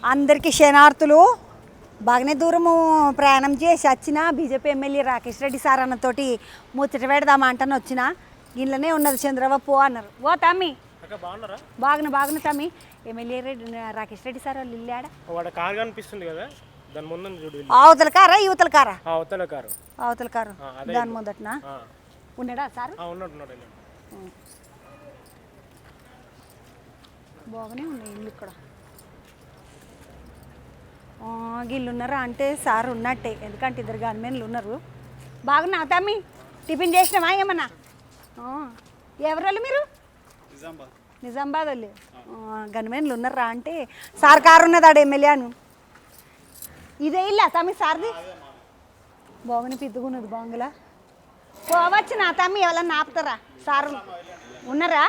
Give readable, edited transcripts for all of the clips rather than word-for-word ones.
అందరికీ శనార్థులు. బాగానే దూరము ప్రయాణం చేసి వచ్చిన BJP MLA Rakesh Reddy sir అన్నతోటి ముచ్చట పెడదామా అంటని వచ్చిన. ఇంట్లోనే ఉన్నది చంద్రబాబు అన్నారు. ఓ తమ్మి బాగున్నా తమ్మి. ఎమ్మెల్యే రెడ్డి రాకేష్ రెడ్డి సార్ వాళ్ళు ఇల్లు ఆడ కారు కనిపిస్తుంది కదా, దాని ముందు చూడు. అవతల కారా యువతల కారా? అవతల కారు దాని ముందటనా ఉన్నాడా సార్? బాగానే ఉన్నాయి ఇల్లు ఇక్కడ. వీళ్ళు ఉన్నారా అంటే సార్ ఉన్నట్టే, ఎందుకంటే ఇద్దరు గన్మెన్లు ఉన్నారు. బాగున్నా తమ్మి, టిఫిన్ చేసినావా ఏమన్నా? ఎవరు మీరు? నిజామాబాద్ వాళ్ళు గన్మెన్లు ఉన్నారా అంటే సార్ కారు ఉన్నది ఆడ ఎమ్మెల్యేను. ఇదే ఇల్లా తమ్మి సార్ది? బాగానే పెద్దగున్నది బాంగులా. పోవచ్చు నా తమ్మి, ఎవరన్నా ఆపుతారా? సారు ఉన్నారా?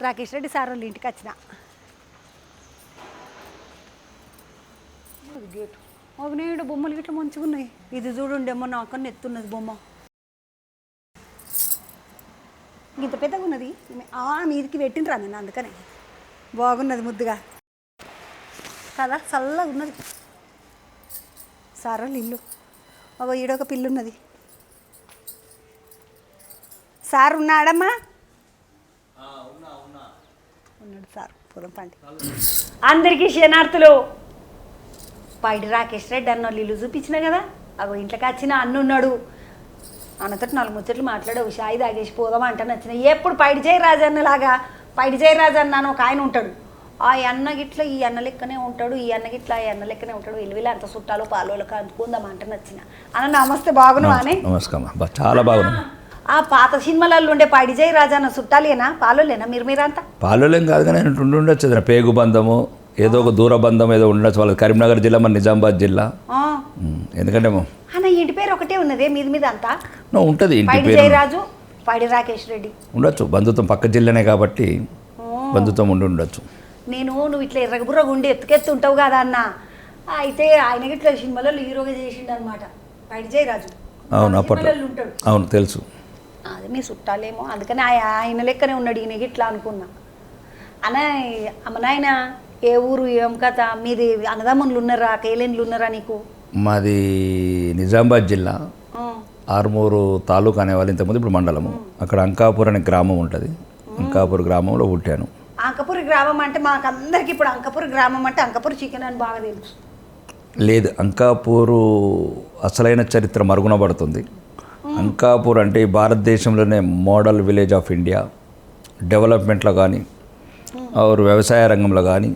రాకేష్ రెడ్డి సార్ వాళ్ళ ఇంటికి వచ్చిన. గేటు ఒకనేడు బొమ్మలు గిట్ల మంచిగా ఉన్నాయి. ఇది చూడుండేమో నాకన్నా ఎత్తున్నది బొమ్మ, ఇంత పెద్దగా ఉన్నది. మీదికి పెట్టినరా నేను, అందుకనే బాగున్నది ముద్దుగా కదా, చల్లగా ఉన్నది. సార్ వాళ్ళు ఇల్లు. ఒక ఈడొక పిల్లు ఉన్నది. సార్ ఉన్నాడమ్మా? ఉన్నాడు సార్. పొలం పండి అందరికీ శనార్థులు. పైడి రాకేష్ రెడ్డి అన్న వాళ్ళు ఇల్లు చూపించిన కదా, అగో ఇంట్లోకి వచ్చిన అన్నున్నాడు. అన్నతో 4 ముచ్చట్లు మాట్లాడావు, షాయి తాగేసి పోదామా అంటే నచ్చిన. ఎప్పుడు పైడి జయరాజన్నలాగా పైడి జయరాజన్న అని ఒక ఆయన ఉంటాడు. ఆ అన్న గిట్ల ఈ అన్న లెక్కనే ఉంటాడు, ఈ అన్న గిట్ల ఈ అన్న లెక్కనే ఉంటాడు. విలువలే అంత చుట్టాలు పాలోళ్ళకి అందుకుందాం అంటే నచ్చిన. అన్న నమస్తే, బాగున్నావా? నమస్కారం, చాలా బాగున్నా. ఆ పాత సినిమాలలో ఉండే పైడి జయరాజన్న చుట్టాలేనా పాలోలేనా మీరంతా? పాలోలేం కాదు కానీ ఉండొచ్చు, పేగు బంధము ఏదో ఒక దూర బంధం ఏదో ఉండొచ్చు. వాళ్ళది కరీంనగర్ జిల్లా, మన నిజామాబాద్ జిల్లా. ఎందుకంటే అన్న ఇంటి పేరు ఒకటే ఉన్నదే మీద అంతా ఉంటుంది. ఇంటి పేరు జయరాజు, పైడి రాకేష్ రెడ్డి ఉండొచ్చు. బంధుత్వం పక్క జిల్లానే కాబట్టి బంధుత్వం ఉండొచ్చు. నువ్వు ఇట్లా ఎర్రగబుర్రగా ఉండి ఎత్తుకెత్తుంటావు కదా అన్న. అయితే ఆయన ఇట్లా సినిమాలలో హీరోగా చేసిండు అనమాట పైడి జయరాజు. అవును, అప్పట్లో ఉంటాడు. అవును, తెలుసు. అదే మీ చుట్టాలేమో, అందుకని ఆయన లెక్కనే ఉన్నాడు ఈయన ఇట్లా అనుకున్నా. అన్న అమ్మనాయన ఏ ఊరు, ఏం కథ? మీది అన్నదమ్ములు ఉన్నారా, కేలేన్లు ఉన్నారా నీకు? మాది నిజామాబాద్ జిల్లా, ఆర్మూరు తాలూకా అనేవాళ్ళు, ఇంతకుముందు ఇప్పుడు మండలము. అక్కడ అంకాపూర్ అనే గ్రామం ఉంటుంది. అంకాపూర్ గ్రామంలో పుట్టాను. అంకపూర్ గ్రామం అంటే మాకందరికి ఇప్పుడు అంకపూర్ గ్రామం అంటే అంకపూర్ చికెన్ అని బాగా తెలుసు. లేదు, అంకాపూరు అసలైన చరిత్ర మరుగునబడుతుంది. అంకాపూర్ అంటే భారతదేశంలోనే మోడల్ విలేజ్ ఆఫ్ ఇండియా. డెవలప్మెంట్లో కానీ, ఆరు వ్యవసాయ రంగంలో కానీ,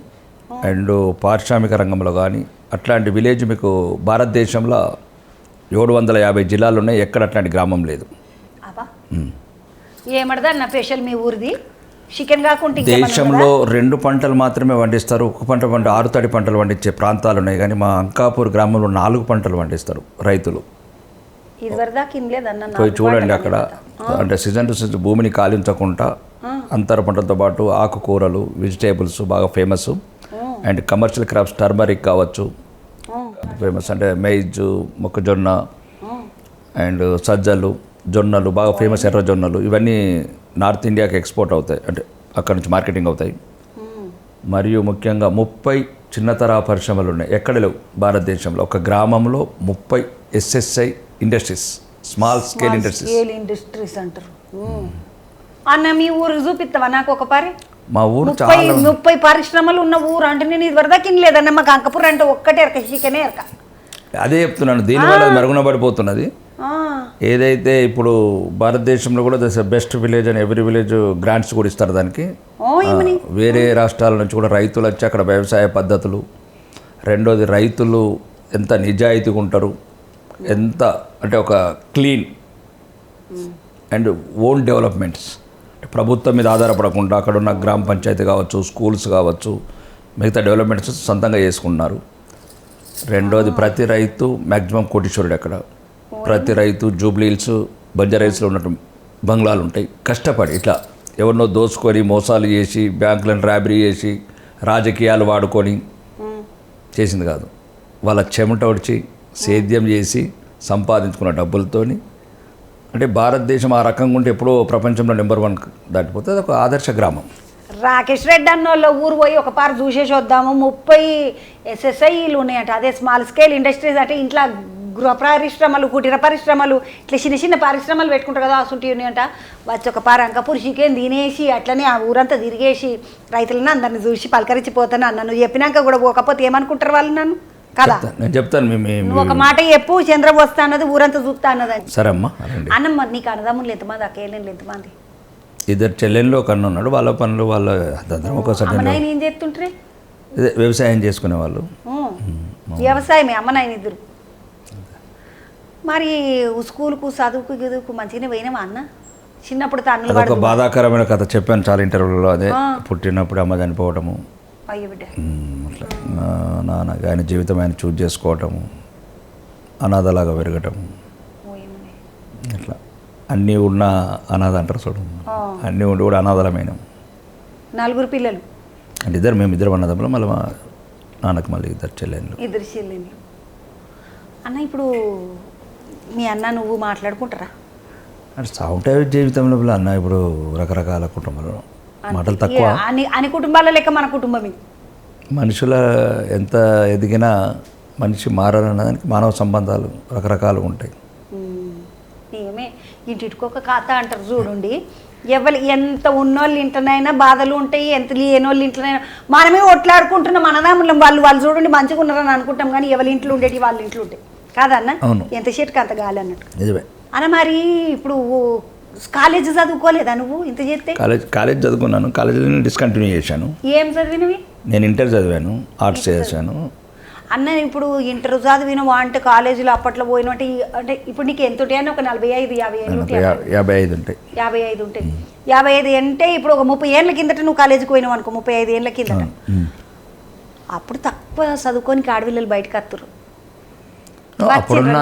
అండ్ పారిశ్రామిక రంగంలో కానీ అట్లాంటి విలేజ్ మీకు భారతదేశంలో 750 జిల్లాలు ఉన్నాయి. ఎక్కడ అట్లాంటి గ్రామం లేదు. ఏమడదన్న స్పెషల్ మీ ఊరిది చికెన్ కాకుండా? దేశంలో 2 పంటలు మాత్రమే పండిస్తారు. ఒక పంట 6 తడి పంటలు పండించే ప్రాంతాలు ఉన్నాయి, కానీ మా అంకాపూర్ గ్రామంలో 4 పంటలు పండిస్తారు రైతులు. పోయి చూడండి అక్కడ. అంటే సీజన్ టు సీజన్ భూమిని కాలించకుండా అంతర పంటలతో పాటు ఆకుకూరలు, వెజిటేబుల్స్ బాగా famous. And commercial crops turmeric కావచ్చు ఫేమస్. అంటే మైజ్, మొక్కజొన్న అండ్ సజ్జలు, జొన్నలు బాగా ఫేమస్. ఎర్ర జొన్నలు ఇవన్నీ నార్త్ ఇండియాకి ఎక్స్పోర్ట్ అవుతాయి, అంటే అక్కడ నుంచి మార్కెటింగ్ అవుతాయి. మరియు ముఖ్యంగా 30 చిన్నతరా పరిశ్రమలు ఉన్నాయి. ఎక్కడ లేవు భారతదేశంలో. ఒక గ్రామంలో 30 SSI industries, small scale industries అంటారు. అన్న మీ ఊరు చూపిస్తావా నాకు ఒక పారి? మా ఊరు చాలా 30 పరిశ్రమలు ఉన్న ఊరు అంటే నేను ఇది వరదా కినలేదన్న. మాకు అంకపూర్ అంటే ఒక్కటే ఎరక, చికెనే ఎరక. అదే చెప్తున్నాను, దీనివల్ల మరుగునబడిపోతున్నది. ఏదైతే ఇప్పుడు భారతదేశంలో కూడా బెస్ట్ విలేజ్ అని ఎవ్రీ విలేజ్ గ్రాంట్స్ కూడా ఇస్తారు దానికి. వేరే రాష్ట్రాల నుంచి కూడా రైతులు వచ్చి అక్కడ వ్యవసాయ పద్ధతులు, రెండోది రైతులు ఎంత నిజాయితీగా ఉంటారు, ఎంత అంటే ఒక క్లీన్ అండ్ ఓన్ డెవలప్మెంట్స్, ప్రభుత్వం మీద ఆధారపడకుండా అక్కడ ఉన్న గ్రామ పంచాయతీ కావచ్చు, స్కూల్స్ కావచ్చు, మిగతా డెవలప్మెంట్స్ సొంతంగా చేసుకుంటున్నారు. రెండోది ప్రతి రైతు మ్యాక్సిమం కోటీశ్వరుడు. అక్కడ ప్రతి రైతు జూబ్లీహిల్స్, బంజారాహిల్స్లో ఉన్నట్టు బంగ్లాలు ఉంటాయి. కష్టపడి ఇట్లా ఎవరినో దోచుకొని మోసాలు చేసి, బ్యాంకులను ర్యాబరీ చేసి, రాజకీయాలు వాడుకొని చేసింది కాదు. వాళ్ళ చెమట వచ్చి సేద్యం చేసి సంపాదించుకున్న డబ్బులతోని. అంటే భారతదేశం ఆ రకంగా ఉంటే ఎప్పుడో ప్రపంచంలో నెంబర్ 1 దాటిపోతే అది ఒక ఆదర్శ గ్రామం. రాకేష్ రెడ్డి అన్నోళ్ళ ఊరు పోయి ఒక పారు చూసేసి వద్దాము 30 SSIలు ఉన్నాయంట. అదే స్మాల్ స్కేల్ ఇండస్ట్రీస్ అంటే ఇంట్లో గృహ పరిశ్రమలు, కుటీర పరిశ్రమలు, ఇట్లా చిన్న చిన్న పరిశ్రమలు పెట్టుకుంటారు కదా, అసలు ఉన్నాయంట. వచ్చి ఒక పారు అంకపూర్ చికెన్ తినేసి అట్లనే ఆ ఊరంతా తిరిగేసి రైతులను అందరిని చూసి పలకరించిపోతాను అన్న. నువ్వు చెప్పినాక కూడా పోకపోతే ఏమనుకుంటారు వాళ్ళు నన్ను కదా? నేను చెప్తాను. నువ్వు ఒక మాట చెప్పు, చంద్రబాబు వస్తా అన్నది ఊరంతా చూస్తా అన్నదని. సరే అమ్మా. అన్నమ్మ నీకు అన్నదమ్ములు ఎంతమంది, అక్కేళ్ళు ఎంతమంది? 2 చెల్లెళ్ళు ఒక అన్న ఉన్నాడు. వాళ్ళ పనులు వాళ్ళ అందరం ఒకసారి అమ్మనాయన ఏం చేస్తుంటారే? ఇదే వ్యవసాయం చేసుకునే వాళ్ళు. వ్యవసాయమే అమ్మనాయన ఇద్దరు. మరి స్కూల్కు చదువుకు గదువుకు మంచిగానే పోయినావా అన్న? చిన్నప్పుడు తన్నులు ఒక బాధాకరమైన కథ చెప్పాను చాలా ఇంటర్వ్యూలో. అదే పుట్టినప్పుడు అమ్మ చనిపోవటము, అయ్యో బిడ్డ అట్లా నాన్న ఆయన జీవితం ఆయన చూజ్ చేసుకోవటము, అనాథలాగా పెరగటము, అట్లా అన్నీ ఉన్న అనాథ అంటారు చూడు, అన్నీ ఉండి కూడా అనాథలమైన 4 పిల్లలు అంటే మేము ఇద్దరు అన్నదమ్ములు. మళ్ళీ మా నాన్నకు మళ్ళీ 2 చెల్లెళ్ళు. 2 చెల్లెళ్ళు. అన్న ఇప్పుడు మీ అన్న నువ్వు మాట్లాడుకుంటారా? అంటే సాగుంటాయి జీవితంలో అన్న. ఇప్పుడు రకరకాల కుటుంబాలు మాటలు తక్కువ. అని కుటుంబాల లెక్క మన కుటుంబమే. మనుషుల ఎంత ఎదిగినా మనిషి మారాలన్నదానికి మానవ సంబంధాలు రకరకాలు ఉంటాయి. ఏమే ఇంటికొక కథ అంటారు చూడండి. ఎంత ఉన్నోళ్ళు ఇంట్లోనైనా బాధలు ఉంటాయి, ఎంత లేనోళ్ళు ఇంట్లోనైనా. మనమే ఒట్లాడుకుంటున్నాం అన్నదమ్ములం. వాళ్ళు చూడండి మంచిగా ఉన్నారని అనుకుంటాం, కానీ ఎవరి ఇంట్లో ఉండేవి వాళ్ళ ఇంట్లో ఉంటాయి కాదన్న. ఎంత చెట్టుకి అంత గాలి అన్నట్టు నిజమే అన్న. మరి ఇప్పుడు కాలేజ్ చదువుకోలేదా నువ్వు? ఇంత చేస్తే కాలేజ్ చదువుకున్నాను. కాలేజీలో డిస్కంటిన్యూ చేశాను. ఏం చదివినవి? నేను ఇంటర్ చదివాను, ఆర్ట్స్ చేశాను. అన్న ఇప్పుడు ఇంటర్ చదివినవా అంటే కాలేజీలో అప్పట్లో పోయిన అంటే ఇప్పుడు నీకు ఎంత ఉంటాయి అన్న? ఒక 45, 50 ఉంటాయి. 55 ఉంటాయి. 55 ఉంటాయి. 55 అంటే ఇప్పుడు ఒక 30 ఏళ్ళ కిందట నువ్వు కాలేజీకి పోయినావు అనుకో, 35 ఏళ్ళ కిందట. అప్పుడు తక్కువ చదువుకొని ఆడపిల్లలు బయటకు వస్తారు. అప్పుడున్న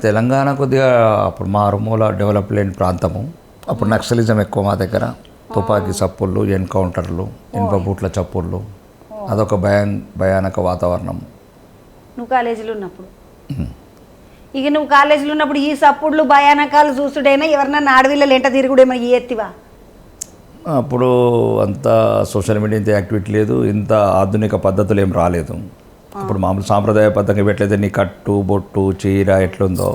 తెలంగాణ కొద్దిగా అప్పుడు మారుమూల డెవలప్ లేని ప్రాంతము. అప్పుడు నక్సలిజం ఎక్కువ మా దగ్గర. తుపాకీ చప్పుళ్ళు, ఎన్కౌంటర్లు, ఇనుప బూట్ల చప్పుళ్ళు, అదొక భయానక వాతావరణం. నువ్వు కాలేజీలో ఉన్నప్పుడు ఇక నువ్వు కాలేజీలో ఉన్నప్పుడు ఈ సప్పుళ్ళు భయానకాలు చూసుడైనా ఎవరన్నా ఆడపిల్లలు ఎంట తిరుగుడేమో ఈ ఎత్తివా? అప్పుడు అంత సోషల్ మీడియా ఇంత యాక్టివిటీ లేదు, ఇంత ఆధునిక పద్ధతులు ఏం రాలేదు. అప్పుడు మామూలు సాంప్రదాయ పద్ధతిగా పెట్టలేదు. నీ కట్టు బొట్టు చీర ఎట్లుందో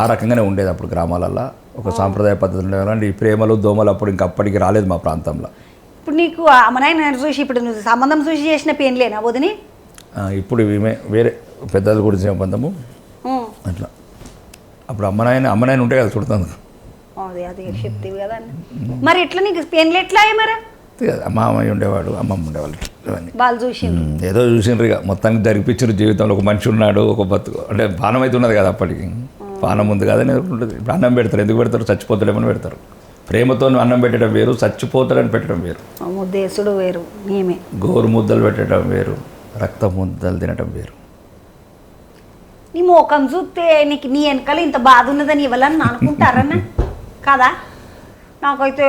ఆ రకంగానే ఉండేది అప్పుడు గ్రామాలల్లో. ఒక సాంప్రదాయ పద్ధతి ఉండేది. ఈ ప్రేమలు దోమలు అప్పుడు ఇంకా అప్పటికి రాలేదు మా ప్రాంతంలో. ఇప్పుడు నీకు అమ్మనాయన చూసి ఇప్పుడు నువ్వు సంబంధం చూసి చేసిన పెళ్ళేనా వదిని? ఇప్పుడు వేరే పెద్దలు కూడా సంబంధము అట్లా. అప్పుడు అమ్మనాయన ఉంటాయి కదా చూడుతుంది. అదే చెప్తేవి కదా. మరి ఎట్లా నీకు పెళ్ళి ఎట్లా మరి? మామయ్య ఉండేవాడు, అమ్మమ్మ ఉండేవాళ్ళు. వాళ్ళు చూసి ఏదో చూసిండ్రు ఇక మొత్తానికి జరిపించారు. జీవితంలో ఒక మనిషి ఉన్నాడు, ఒక బతుకు అంటే పానం అయితే ఉన్నది కదా అప్పటికి. పానం ఉంది కదా ఉంటుంది. ఇప్పుడు అన్నం పెడతారు. ఎందుకు పెడతారు? చచ్చిపోతాడేమని పెడతారు. ప్రేమతో అన్నం పెట్టడం వేరు, చచ్చిపోతాడని పెట్టడం వేరు. దేశుడు వేరు, మేమే గోరు ముద్దలు పెట్టడం వేరు, రక్త ముద్దలు తినడం వేరు. నీ మోకం చూస్తే నీకు నీ వెనకాల ఇంత బాధ ఉన్నదని ఇవ్వాలని అనుకుంటారన్న కదా? నాకైతే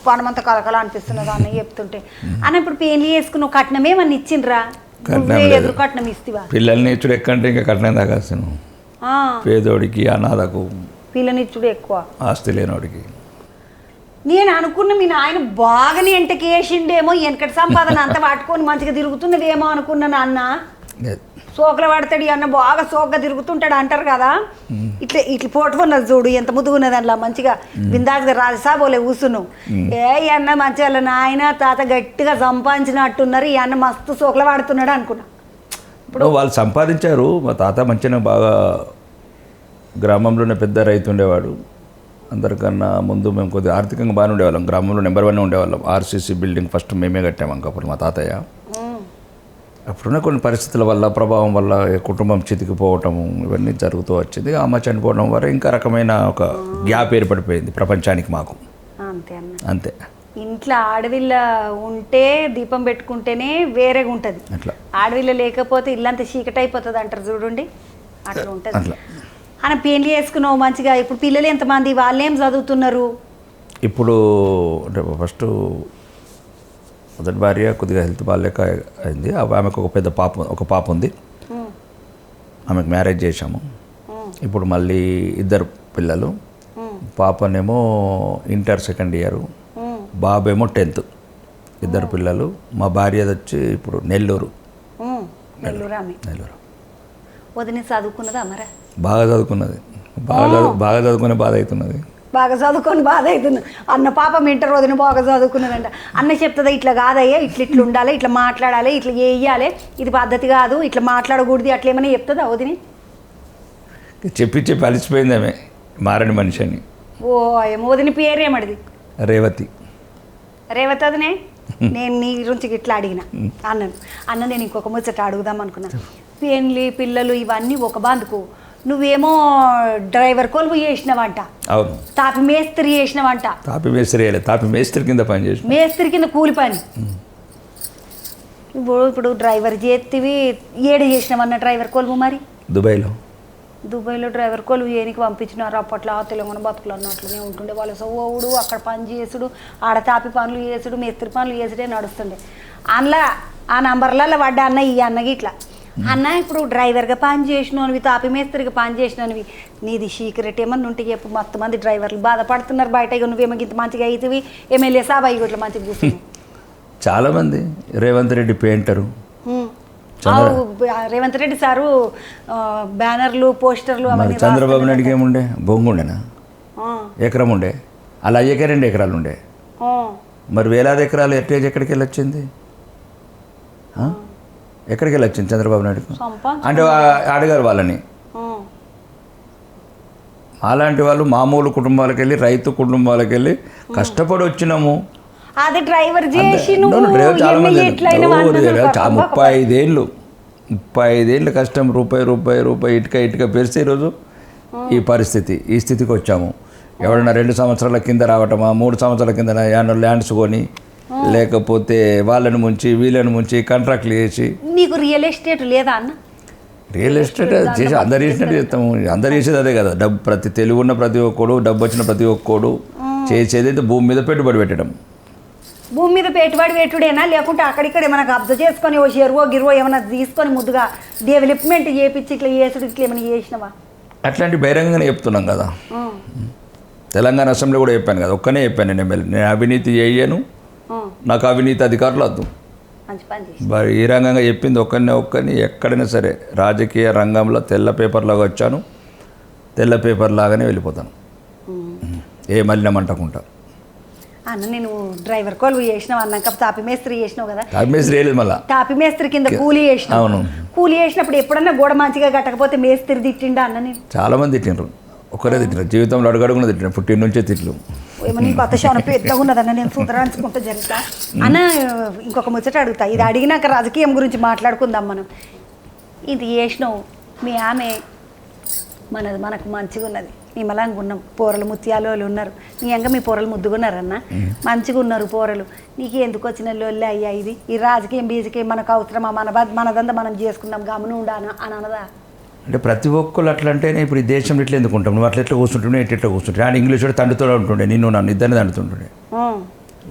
పనమంత కలకల అనిపిస్తున్నది అన్న చెప్తుంటే. అన్న ఇప్పుడు పెళ్లి చేసుకుని కట్నం ఏమన్నా ఇచ్చిండ్రా? ఎదురు కట్నం ఇస్తావా? పిల్లల్ని ఇచ్చుడు ఎక్కంటే ఇంకా కట్నం దాకాల్సిన పేదోడికి అనాథకు పిల్లనిచ్చుడు ఎక్కువ, ఆస్తి లేనోడికి. నేను అనుకున్న మీ నాయన బాగానే ఎంటకి వేసిండేమో, వెనకటి సంపాదన అంతా పట్టుకొని మంచిగా తిరుగుతున్నదేమో అనుకున్నాను అన్న. సోకలు పడతాడు అన్న, బాగా సోకగా తిరుగుతుంటాడు అంటారు కదా. ఇట్లా ఫోటో ఉన్నది చూడు, ఎంత ముద్దుగా ఉన్నది అందులో. మంచిగా బిందాస్గా రాజసాబోలే కూర్చున్నావు. ఏ అన్న మంచిగా నాయన తాత గట్టిగా సంపాదించినట్టున్నారు, ఈ అన్న మస్తు సోకలు పడుతున్నాడు అనుకున్నా. ఇప్పుడు వాళ్ళు సంపాదించారు. మా తాత మంచిగా బాగా గ్రామంలోనే పెద్ద రైతు ఉండేవాడు. అందరికన్నా ముందు మేము కొద్దిగా ఆర్థికంగా బాగానే ఉండేవాళ్ళం. గ్రామంలో నెంబర్ 1 ఉండేవాళ్ళం. ఆర్సీసీ బిల్డింగ్ ఫస్ట్ మేమే కట్టాము అంకప్పుడు మా తాతయ్య. అప్పుడున్న కొన్ని పరిస్థితుల వల్ల, ప్రభావం వల్ల కుటుంబం చితికిపోవటము ఇవన్నీ జరుగుతూ వచ్చింది. అమ్మ చనిపోవడం వల్ల ఇంకా రకమైన ఒక గ్యాప్ ఏర్పడిపోయింది ప్రపంచానికి మాకు. అంతే. ఇంట్లో ఆడవిల్ల ఉంటే దీపం పెట్టుకుంటేనే వేరేగా ఉంటుంది. అట్లా ఆడవిల్ల లేకపోతే ఇల్లంతా చీకటి అయిపోతుంది అంటారు చూడండి, అట్లా ఉంటుంది. అట్లా అని పెళ్లి చేసుకున్నావు మంచిగా. ఇప్పుడు పిల్లలు ఎంతమంది? వాళ్ళు ఏం చదువుతున్నారు? ఇప్పుడు అంటే ఫస్ట్ మొదటి భార్య కొద్దిగా హెల్త్ బాగాలేక అయింది. ఆమెకు ఒక పాప ఉంది. ఆమెకు మ్యారేజ్ చేశాము. ఇప్పుడు మళ్ళీ 2 పిల్లలు. పాపనేమో ఇంటర్ 2nd ఇయర్, బాబేమో 10th. 2 పిల్లలు. మా భార్య వచ్చి ఇప్పుడు నెల్లూరు. నెల్లూరు ఆమె. నెల్లూరు వదిన చదువుకున్నదా మరా? బాగా చదువుకున్నది. బాగా చదువుకునే బాధ అవుతున్నది. బాగా చదువుకొని బాధ అవుతుంది. అన్న పాపం ఇంటర్ వదిన బాగా చదువుకున్నదంట. అన్న చెప్తుందా ఇట్లా కాదయ్యా, ఇట్లా ఉండాలి, ఇట్లా మాట్లాడాలి, ఇట్లా వేయాలి, ఇది పద్ధతి కాదు, ఇట్లా మాట్లాడకూడదు, అట్లా ఏమైనా చెప్తుందా వదిని? చెప్పి అలిసిపోయింది ఆమె, మారని మనిషి అని. ఓ ఏమో వదిన పేరేమడిది? రేవతి. రేవతి వదినే, నేను నీ గురించి ఇట్లా అడిగిన అన్న నేను ఇంకొక ముచ్చట అడుగుదాం అనుకున్నా. పెళ్ళి పిల్లలు ఇవన్నీ ఒక బాందుకు, నువ్వేమో డ్రైవర్ కొలువు చేసినవంట. అవును. తాపి మేస్త్రి చేసినవంట. తాపి మేస్త్రి కింద పని చేసి, మేస్త్రి కింద కూలి పని. ఇప్పుడు డ్రైవర్ చేతివి ఏడు చేసినావన్న డ్రైవర్ కొలువు? మరి దుబాయ్లో డ్రైవర్ కొలువు ఏనికి పంపించినారు. అప్పట్లో తెలంగాణ బతుకులు అన్నట్లునే ఉంటుండే. వాళ్ళ సోవుడు, అక్కడ పని చేసుడు, ఆడ తాపి పనులు చేసుడు, మేస్త్రి పనులు చేసుడే నడుస్తుండే. అందులో ఆ నంబర్లలో పడ్డా అన్న ఈ అన్నకి ఇట్లా అన్న ఇప్పుడు డ్రైవర్గా పని చేసినవి, తాపి మేస్త్రిగా పని చేసినవి, నీది సీక్రెట్ ఏమన్నా ఉంటే చెప్పు. మొత్తం మంది డ్రైవర్లు బాధపడుతున్నారు బయట. ఇక నువ్వేమో ఇంత మంచిగా అవుతుంది, ఎమ్మెల్యే సాబాయి ఇట్లా మంచిగా కూర్చున్నావు. చాలామంది. రేవంత్ రెడ్డి పెయింటరు. రేవంత్ రెడ్డి సారు బ్యానర్లు, పోస్టర్లు అవన్నీ. చంద్రబాబు నాయుడికి ఏముండే? బొంగుండేనా? ఎకరం ఉండే. అలా అయ్యేకే 2 ఎకరాలు ఉండే. మరి వేలాది ఎకరాలు ఎక్కడికి వెళ్ళొచ్చింది? ఎక్కడికి వెళ్ళొచ్చింది చంద్రబాబు నాయుడుకు? అంటే అడిగారు వాళ్ళని. అలాంటి వాళ్ళు మామూలు కుటుంబాలకు వెళ్ళి, రైతు కుటుంబాలకు వెళ్ళి కష్టపడి వచ్చినాము. అది డ్రైవర్ చేసి 35 ఏళ్ళు కష్టం, రూపాయి ఇటుక పెరిస్తే ఈరోజు ఈ పరిస్థితి, ఈ స్థితికి వచ్చాము. ఎవరైనా 2 సంవత్సరాల కింద రావటమా, 3 సంవత్సరాల కింద ల్యాండ్స్ కొని, లేకపోతే వాళ్ళని ముంచి వీళ్ళని ముంచి కాంట్రాక్ట్లు చేసి. నీకు రియల్ ఎస్టేట్ లేదా అన్న? రియల్ ఎస్టేట్ చేసి అందరు చేసినట్టు చేస్తాము. అందరు చేసేది అదే కదా. డబ్బు తెలివి ఉన్న ప్రతి ఒక్కడు, డబ్బు వచ్చిన ప్రతి ఒక్కడు చేసేది అయితే భూమి మీద పెట్టుబడి పెట్టడం. భూమి మీద పెట్టుబడి పెట్టుడేనా, లేకుంటే అక్కడిక్కడ ఏమైనా కబ్జా చేసుకొని ఓ చెరువో గిరువో ఏమైనా తీసుకొని ముద్దుగా డెవలప్మెంట్ చేపించి ఇట్లా చేసుడు ఇట్లా ఏమైనా చేసినవా? అట్లాంటి బహిరంగంగానే చెప్తున్నాం కదా. తెలంగాణ అసెంబ్లీ కూడా చెప్పాను కదా, ఒక్కనే చెప్పాను నేను ఎమ్మెల్యే. నేను అవినీతి చేయను, నాకు అవినీతి అధికారులు వద్దు. ఈ రంగంగా చెప్పింది ఒక్కరిని ఎక్కడైనా సరే రాజకీయ రంగంలో తెల్ల పేపర్లాగా వచ్చాను, తెల్ల పేపర్ లాగానే వెళ్ళిపోతాను. ఏ మలినం అంటకుంటా. అన్న నేను డ్రైవర్ కొలువు చేసినావు అన్నాక తాపి మేస్త్రి చేసినావు కదా. తాపి మేస్త్రి వేయలేదు, మళ్ళీ తాపి మేస్త్రి కింద కూలీ చేసినావు. అవును. కూలీ చేసినప్పుడు ఎప్పుడన్నా గోడ మంచిగా కట్టకపోతే మేస్త్రి తిట్టిండా అన్న? నేను చాలా మంది తిట్టినారు. ఒక్కరే తిట్టినారు, జీవితంలో అడుగడుగున తిట్టినారు. పుట్టిన నుంచే తిట్లు. ఏమో నీకు కొత్త శానం పెద్దగా ఉన్నదన్న, నేను సుతరాంచుకుంటూ జరుగుతా అన్న. ఇంకొక ముచ్చట అడుగుతా, ఇది అడిగినాక రాజకీయం గురించి మాట్లాడుకుందాం మనం. ఇది చేసినావు, మీ ఆమె మనకు మంచిగా ఉన్నది, నిమ్మలంగా ఉన్నాం, పోరలు ముత్యాలు వాళ్ళు ఉన్నారు. నీ అంగా మీ పోరలు ముద్దుగున్నారన్న, మంచిగా ఉన్నారు పోరలు. నీకు ఎందుకు వచ్చిన లొల్లి అయ్యా? ఇది ఈ రాజకీయం బీజకీయం మనకు అవసరమా? మనదంతా మనం చేసుకుందాం గమను ఉండాను అని అనదా? అంటే ప్రతి ఒక్కరు అట్లా అంటేనే ఇప్పుడు ఈ దేశంలో ఇట్లా ఎందుకు ఉంటాం? నువ్వు అట్లా కూర్చుంటుండే, ఎట్లా కూర్చుంటే ఆయన ఇంగ్లీష్ కూడా తండ్రితో ఉంటుండే, నిన్ను నన్ను ఇద్దరిని తండుతుంటుండే.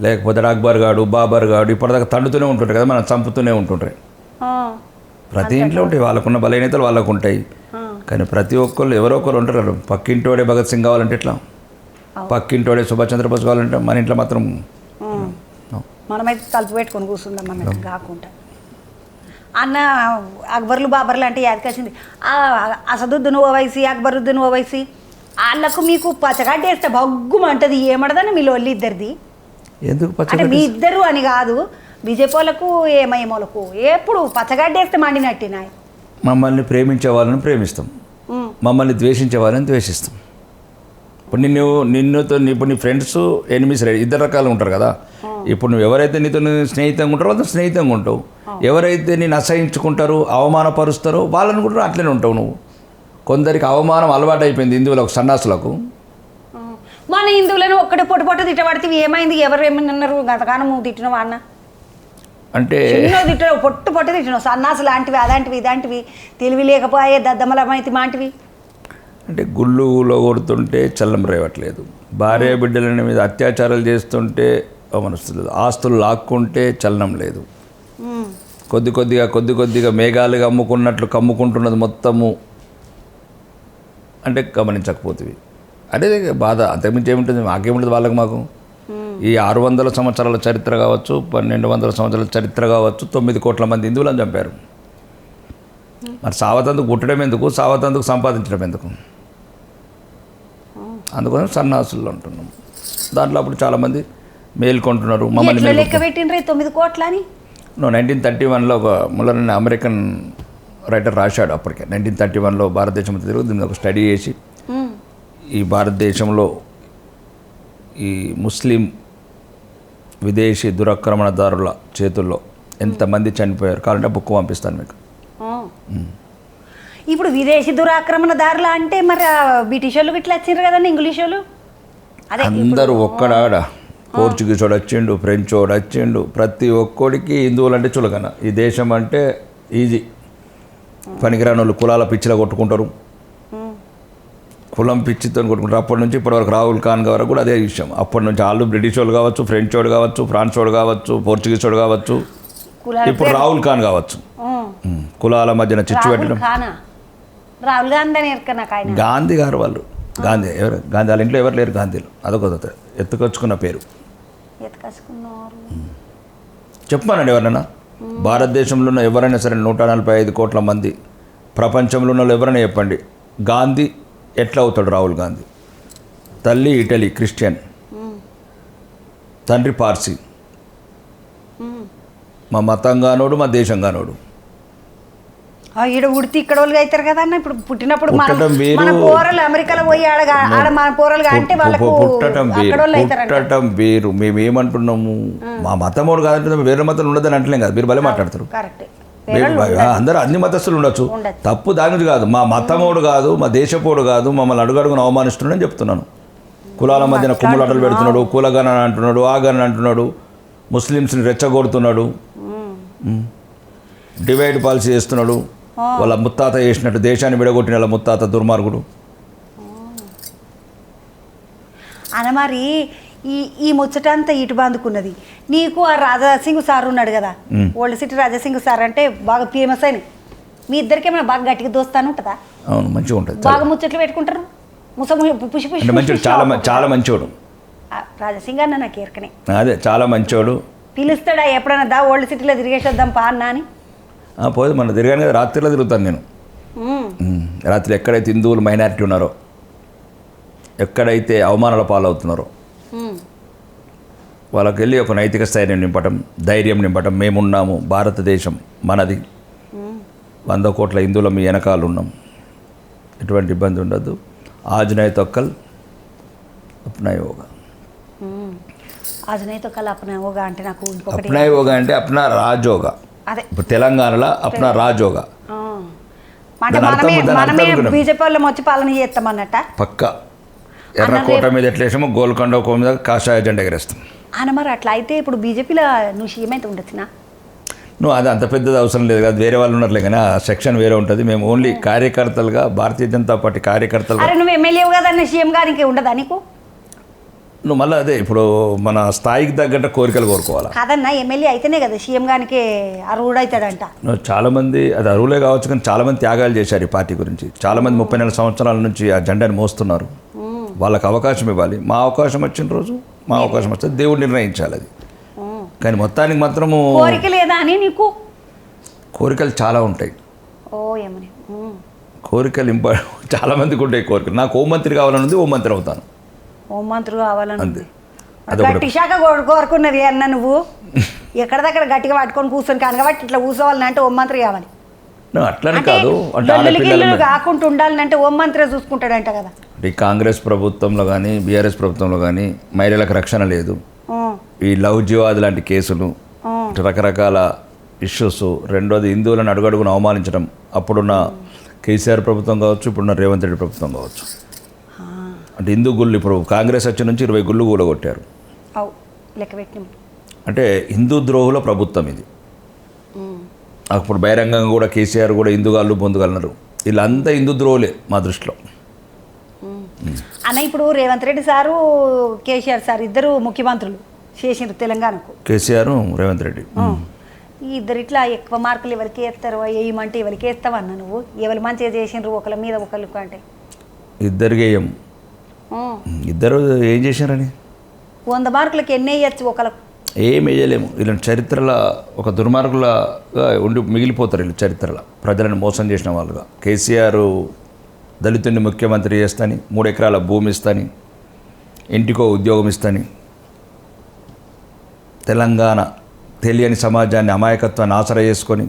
లేకపోతే అక్బర్ గాడు, బాబర్ గాడు ఇప్పటిదాకా తండుతూనే ఉంటుంటారు కదా, మనం చంపుతూనే ఉంటుంటారు. ప్రతి ఇంట్లో ఉంటాయి, వాళ్ళకున్న బలహీనతలు వాళ్ళకు ఉంటాయి. కానీ ప్రతి ఒక్కళ్ళు ఎవరో ఒకరు ఉంటారు. పక్కింటోడే భగత్ సింగ్ కావాలంటే ఎట్లా, పక్కింటోడే సుభాష్ చంద్రబోస్ కావాలంటే మన ఇంట్లో మాత్రం మనమైతే తలుపు పెట్టుకొని కూర్చుందాం అన్నట్టు కాకుండా. అన్న అక్బర్లు బాబర్లు అంటే యాదకొచ్చింది. అసదుద్దీన్ ఓవైసీ, అక్బరుద్దీన్ ఓవైసీ వాళ్ళకు మీకు పచ్చగడ్డేస్తే బగ్గుమంటది. ఏమడదని మీ లొల్లి ఇద్దరిది? ఎందుకు అంటే మీ ఇద్దరు అని కాదు, బీజేపీలకు ఏమయ్యేమోలకు ఎప్పుడు పచ్చగడ్డేస్తే మండినట్టినాయి. మమ్మల్ని ప్రేమించే వాళ్ళని ప్రేమిస్తాం, మమ్మల్ని ద్వేషించే వాళ్ళని ద్వేషిస్తాం. ఇప్పుడు ఇప్పుడు నీ ఫ్రెండ్స్ ఎనిమిస్ 2 రకాలు ఉంటారు కదా. ఇప్పుడు నువ్వు ఎవరైతే నీతో స్నేహితంగా ఉంటారో వాళ్ళతో స్నేహితంగా ఉంటావు, ఎవరైతే నేను అసహించుకుంటారో అవమానపరుస్తారో వాళ్ళని కూడా అట్లనే ఉంటావు నువ్వు. కొందరికి అవమానం అలవాటు అయిపోయింది హిందువులకు, సన్నాసులకు. మన హిందువులను ఒక్కటే పొట్టు తిట్టబడితే ఏమైంది? ఎవరు ఏమన్నారు? గతకాలం నువ్వు తిట్టినవా అన్న? అంటే తిట్టినావు, పొట్టు తిట్టినావు. సన్నాసు లాంటివి, అదాంటివి ఇదాంటివి, తెలివి లేకపోయే దద్దమ్మలమైతే మాంటివి. అంటే గుళ్ళులో కొడుతుంటే చల్లం రేవట్లేదు, భార్య బిడ్డల మీద అత్యాచారాలు చేస్తుంటే అవమనస్తలేదు, ఆస్తులు లాక్కుంటే చలనం లేదు. కొద్ది కొద్దిగా మేఘాలుగా అమ్ముకున్నట్లు కమ్ముకుంటున్నది మొత్తము అంటే గమనించకపోతుంది. అదే బాధ, అంతకుమించి ఏముంటుంది? మాకేముంటుంది వాళ్ళకి మాకు. ఈ 600 సంవత్సరాల చరిత్ర కావచ్చు, 1200 సంవత్సరాల చరిత్ర కావచ్చు, 9 కోట్ల మంది హిందువులను చంపారు. మరి సావతందుకు పుట్టడం ఎందుకు, సావతందుకు సంపాదించడం ఎందుకు? అందుకోసం సన్నాసులు అంటున్నాం. దాంట్లో అప్పుడు చాలామంది మేల్కొంటున్నారు. మమ్మల్ని లెక్క పెట్టిండ్రే 9 కోట్ల అని. 1931లో ఒక ముల్లరని అమెరికన్ రైటర్ రాశాడు. అప్పటికే 1931లో భారతదేశం తిరుగు దీన్ని ఒక స్టడీ చేసి ఈ భారతదేశంలో ఈ ముస్లిం విదేశీ దురాక్రమణదారుల చేతుల్లో ఎంతమంది చనిపోయారు కావాలంటే బుక్ పంపిస్తాను మీకు. ఇప్పుడు విదేశీ దురాక్రమణదారులు అంటే మరి బ్రిటిష్ వాళ్ళు ఇట్లా వచ్చిండ్రు కదండి, ఇంగ్లీష్ వాళ్ళు. అదే అందరూ ఒక్కడాడ పోర్చుగీస్ వాడు వచ్చిండు, ఫ్రెంచ్ వాడు వచ్చిండు, ప్రతి ఒక్కడికి హిందువులు అంటే చులకన. ఈ దేశం అంటే ఈజీ. పనికిరాని వాళ్ళు కులాల పిచ్చిలా కొట్టుకుంటారు, కులం పిచ్చితో కొట్టుకుంటారు. అప్పటి నుంచి ఇప్పటివరకు రాహుల్ ఖాన్ వరకు కూడా అదే విషయం. అప్పటి నుంచి వాళ్ళు బ్రిటిష్ వాళ్ళు కావచ్చు, ఫ్రెంచ్ వాడు కావచ్చు, ఫ్రాన్స్ వాడు కావచ్చు, పోర్చుగీస్ వాడు కావచ్చు, ఇప్పుడు రాహుల్ ఖాన్ కావచ్చు. కులాల మధ్యన చిచ్చు పెట్టడం. రాహుల్ గాంధీ నాకు ఆయన గాంధీ గారు వాళ్ళు గాంధీ ఎవరు గాంధీ వాళ్ళ ఇంట్లో ఎవరు లేరు గాంధీలు. అదొక ఎత్తుకొచ్చుకున్న పేరు. చెప్పమానండి ఎవరైనా భారతదేశంలో ఉన్న ఎవరైనా సరే 145 కోట్ల మంది ప్రపంచంలో ఉన్న వాళ్ళు ఎవరైనా చెప్పండి గాంధీ ఎట్లా అవుతాడు? రాహుల్ గాంధీ తల్లి ఇటలీ క్రిస్టియన్, తండ్రి పార్సీ, మా మతంగానోడు మా దేశంగానోడు. ఈడ ఉడితే ఇక్కడ వాళ్ళు అవుతారు కదా అన్న. ఇప్పుడు పుట్టినప్పుడు మన పోరలు అమెరికాలో పోయి ఆడ మన పోరలు అంటే వాళ్ళకు పుట్టడం వేరు. మేము ఏమంటున్నాము, మా మతమోడు కాదంటే వేరే మతం ఉండదని అంటలేం కదా. మీరు భలే మాట్లాడతారు. అందరూ అన్ని మతస్థులు ఉండొచ్చు, తప్పు దాని గురించి కాదు. మా మతమోడు కాదు, మా దేశపోడు కాదు, మమ్మల్ని అడుగడుగున అవమానిస్తున్నాడని చెప్తున్నాను. కులాల మధ్యన కుమ్ములాటలు పెడుతున్నాడు, కులగణ అంటున్నాడు, ఆగణ అంటున్నాడు, ముస్లిమ్స్ని రెచ్చగొడుతున్నాడు, డివైడ్ పాలసీ చేస్తున్నాడు. వాళ్ళ ముత్తాత చేసినట్టు దేశాన్ని విడగొట్టిన వాళ్ళ ముత్తాత దుర్మార్గుడు. అన మరి ఈ ముచ్చటంతా ఇటు బాందుకున్నది. నీకు ఆ రాజాసింగ్ సార్ ఉన్నాడు కదా, ఓల్డ్ సిటీ రాజాసింగ్ సార్ అంటే బాగా ఫేమస్ అయిన. మీ ఇద్దరికి ఏమైనా బాగా గట్టిగా దోస్తాను ఉంటుందా? అవును, మంచిగా ఉంటుంది. బాగా ముచ్చట్లు పెట్టుకుంటారు. పుషి పుషి మంచివాడు, చాలా మంచివాడు రాజాసింగ్ అన్న. నాకు ఎరకనే అదే చాలా మంచివాడు. పిలుస్తాడా ఎప్పుడైనా దా ఓల్డ్ సిటీలో తిరిగేసేద్దాం పా అన్న అని? పోదు, మన తిరిగాను కదా, రాత్రిలో తిరుగుతాను నేను. రాత్రి ఎక్కడైతే హిందువులు మైనారిటీ ఉన్నారో, ఎక్కడైతే అవమానాల పాలవుతున్నారో వాళ్ళకి వెళ్ళి ఒక నైతిక స్థైర్యం నింపటం, ధైర్యం నింపటం. మేమున్నాము, భారతదేశం మనది, 100 కోట్ల హిందువుల మీ వెనకాల ఉన్నాం, ఎటువంటి ఇబ్బంది ఉండదు. ఆజ్ నై తొక్కల్ అప్నా యోగా. ఆజ్ నై తొక్కల్ అప్నా యోగా అంటే నాకు అప్నా యోగా అంటే అప్నా రాజోగా. అదే ఇప్పుడు తెలంగాణలో అప్నా రాజోగా. బీజేపీ వాళ్ళం వచ్చి పాలన చేస్తామన్నట్ట. పక్క ఎర్రకోట మీద ఎట్లేసామో గోల్కొండ కోట మీద కాషాయ జెండా ఎగరేస్తాం అన్న. మరి అట్లా అయితే ఇప్పుడు బీజేపీలో నువ్వు సీఎం అయితే ఉండొచ్చునా? నువ్వు అది అంత పెద్దది అవసరం లేదు కదా, వేరే వాళ్ళు ఉన్నట్లే కానీ ఆ సెక్షన్ వేరే ఉంటుంది. మేము ఓన్లీ కార్యకర్తలుగా, భారతీయ జనతా పార్టీ కార్యకర్తలుగా. అరే నువ్వు ఎమ్మెల్యే కదన్న, సీఎం గారికి ఉండదా నీకు? నువ్వు మళ్ళీ అదే ఇప్పుడు మన స్థాయికి తగ్గట్టు కోరికలు కోరుకోవాలి కాదన్నా. ఎమ్మెల్యే అయితేనే కదా సీఎం గారికి అర్హుడు అవుతాడంట. నువ్వు చాలామంది అది అర్హులే కావచ్చు, కానీ చాలామంది త్యాగాలు చేశారు ఈ పార్టీ గురించి. చాలామంది 34 సంవత్సరాల నుంచి ఆ జెండాని మోస్తున్నారు. వాళ్ళకి అవకాశం ఇవ్వాలి. మా అవకాశం వచ్చిన రోజు మా అవకాశం వస్తే దేవుడు నిర్ణయించాలి అది. కానీ మొత్తానికి మాత్రము కోరిక లేదా అని నీకు? కోరికలు చాలా ఉంటాయి. ఏమని కోరికలు చాలామందికి ఉంటాయి కోరికలు. నాకు హోంమంత్రి కావాలని ఉంది, హోంమంత్రి అవుతాను. హోంమంత్రి కావాలని అంతే. గట్టి శాఖ కోరుకున్నది అన్న నువ్వు. ఎక్కడదక్కడ గట్టిగా పట్టుకొని కూర్చొని కనగబట్టి ఇట్లా కూర్చోవాలని అంటే హోంమంత్రి కావాలి. అట్లని కాదు, కాకుండా ఉండాలంటే హోంమంత్రి చూసుకుంటాడంట కదా. ఈ కాంగ్రెస్ ప్రభుత్వంలో కానీ బీఆర్ఎస్ ప్రభుత్వంలో కానీ మహిళలకు రక్షణ లేదు. ఈ లవ్ జిహాద్ లాంటి కేసులు, రకరకాల ఇష్యూస్. రెండోది హిందువులను అడుగడుగున అవమానించడం. అప్పుడున్న కేసీఆర్ ప్రభుత్వం కావచ్చు, ఇప్పుడున్న రేవంత్ రెడ్డి ప్రభుత్వం కావచ్చు. అంటే హిందూ గుళ్ళు ఇప్పుడు కాంగ్రెస్ వచ్చి నుంచి 20 గుళ్ళు కూడగొట్టారు. అంటే హిందూ ద్రోహుల ప్రభుత్వం ఇది. అప్పుడు బహిరంగంగా కూడా కేసీఆర్ కూడా హిందూగాళ్ళు పొందుగలరు. వీళ్ళంతా హిందూ ద్రోహులే మా దృష్టిలో. అన్న ఇప్పుడు రేవంత్ రెడ్డి సారు, కేసీఆర్ సార్ ఇద్దరు ముఖ్యమంత్రులు చేసిండ్రు తెలంగాణకు. కేసీఆర్, రేవంత్ రెడ్డి ఈ ఇద్దరు ఇట్లా ఎక్కువ మార్కులు ఎవరికి వేస్తారు, వేయమంటే ఎవరికి వేస్తావన్నా నువ్వు? ఎవరు మంచిగా చేసిండ్రు ఒకళ్ళ మీద ఒకళ్ళు అంటే? ఇద్దరికి వేయం. ఇద్దరు ఏం చేశారని 100 మార్కులకి ఎన్ని వేయచ్చు ఒకళ్ళకు? ఏం వేయలేము. వీళ్ళని చరిత్రలో ఒక దుర్మార్గులుగా ఉండి మిగిలిపోతారు. వీళ్ళు చరిత్రలో ప్రజలను మోసం చేసిన వాళ్ళుగా. కేసీఆర్ దళితుడిని ముఖ్యమంత్రి చేస్తాని, 3 ఎకరాల భూమి ఇస్తాని, ఇంటికో ఉద్యోగం ఇస్తాని, తెలంగాణ తెలియని సమాజాన్ని అమాయకత్వాన్ని ఆసరా చేసుకొని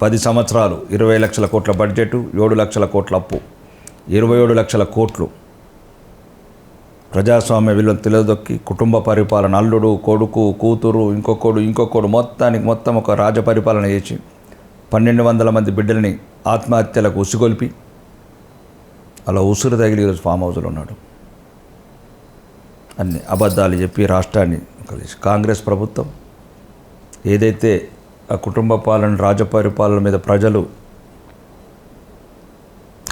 10 సంవత్సరాలు 20 లక్షల కోట్ల బడ్జెట్, 7 లక్షల కోట్ల అప్పు, 27 లక్షల కోట్లు ప్రజాస్వామ్య విలువను తెలియదొక్కి కుటుంబ పరిపాలన, అల్లుడు, కొడుకు, కూతురు, ఇంకొకడు మొత్తం ఒక రాజపరిపాలన చేసి 1200 మంది బిడ్డలని ఆత్మహత్యలకు ఉసిగొల్పి అలా ఉసురు తగిలి ఈరోజు ఫామ్ హౌస్లో ఉన్నాడు. అన్ని అబద్ధాలు చెప్పి రాష్ట్రాన్ని కలిసి కాంగ్రెస్ ప్రభుత్వం ఏదైతే ఆ కుటుంబ పాలన, రాజపరిపాలన మీద ప్రజలు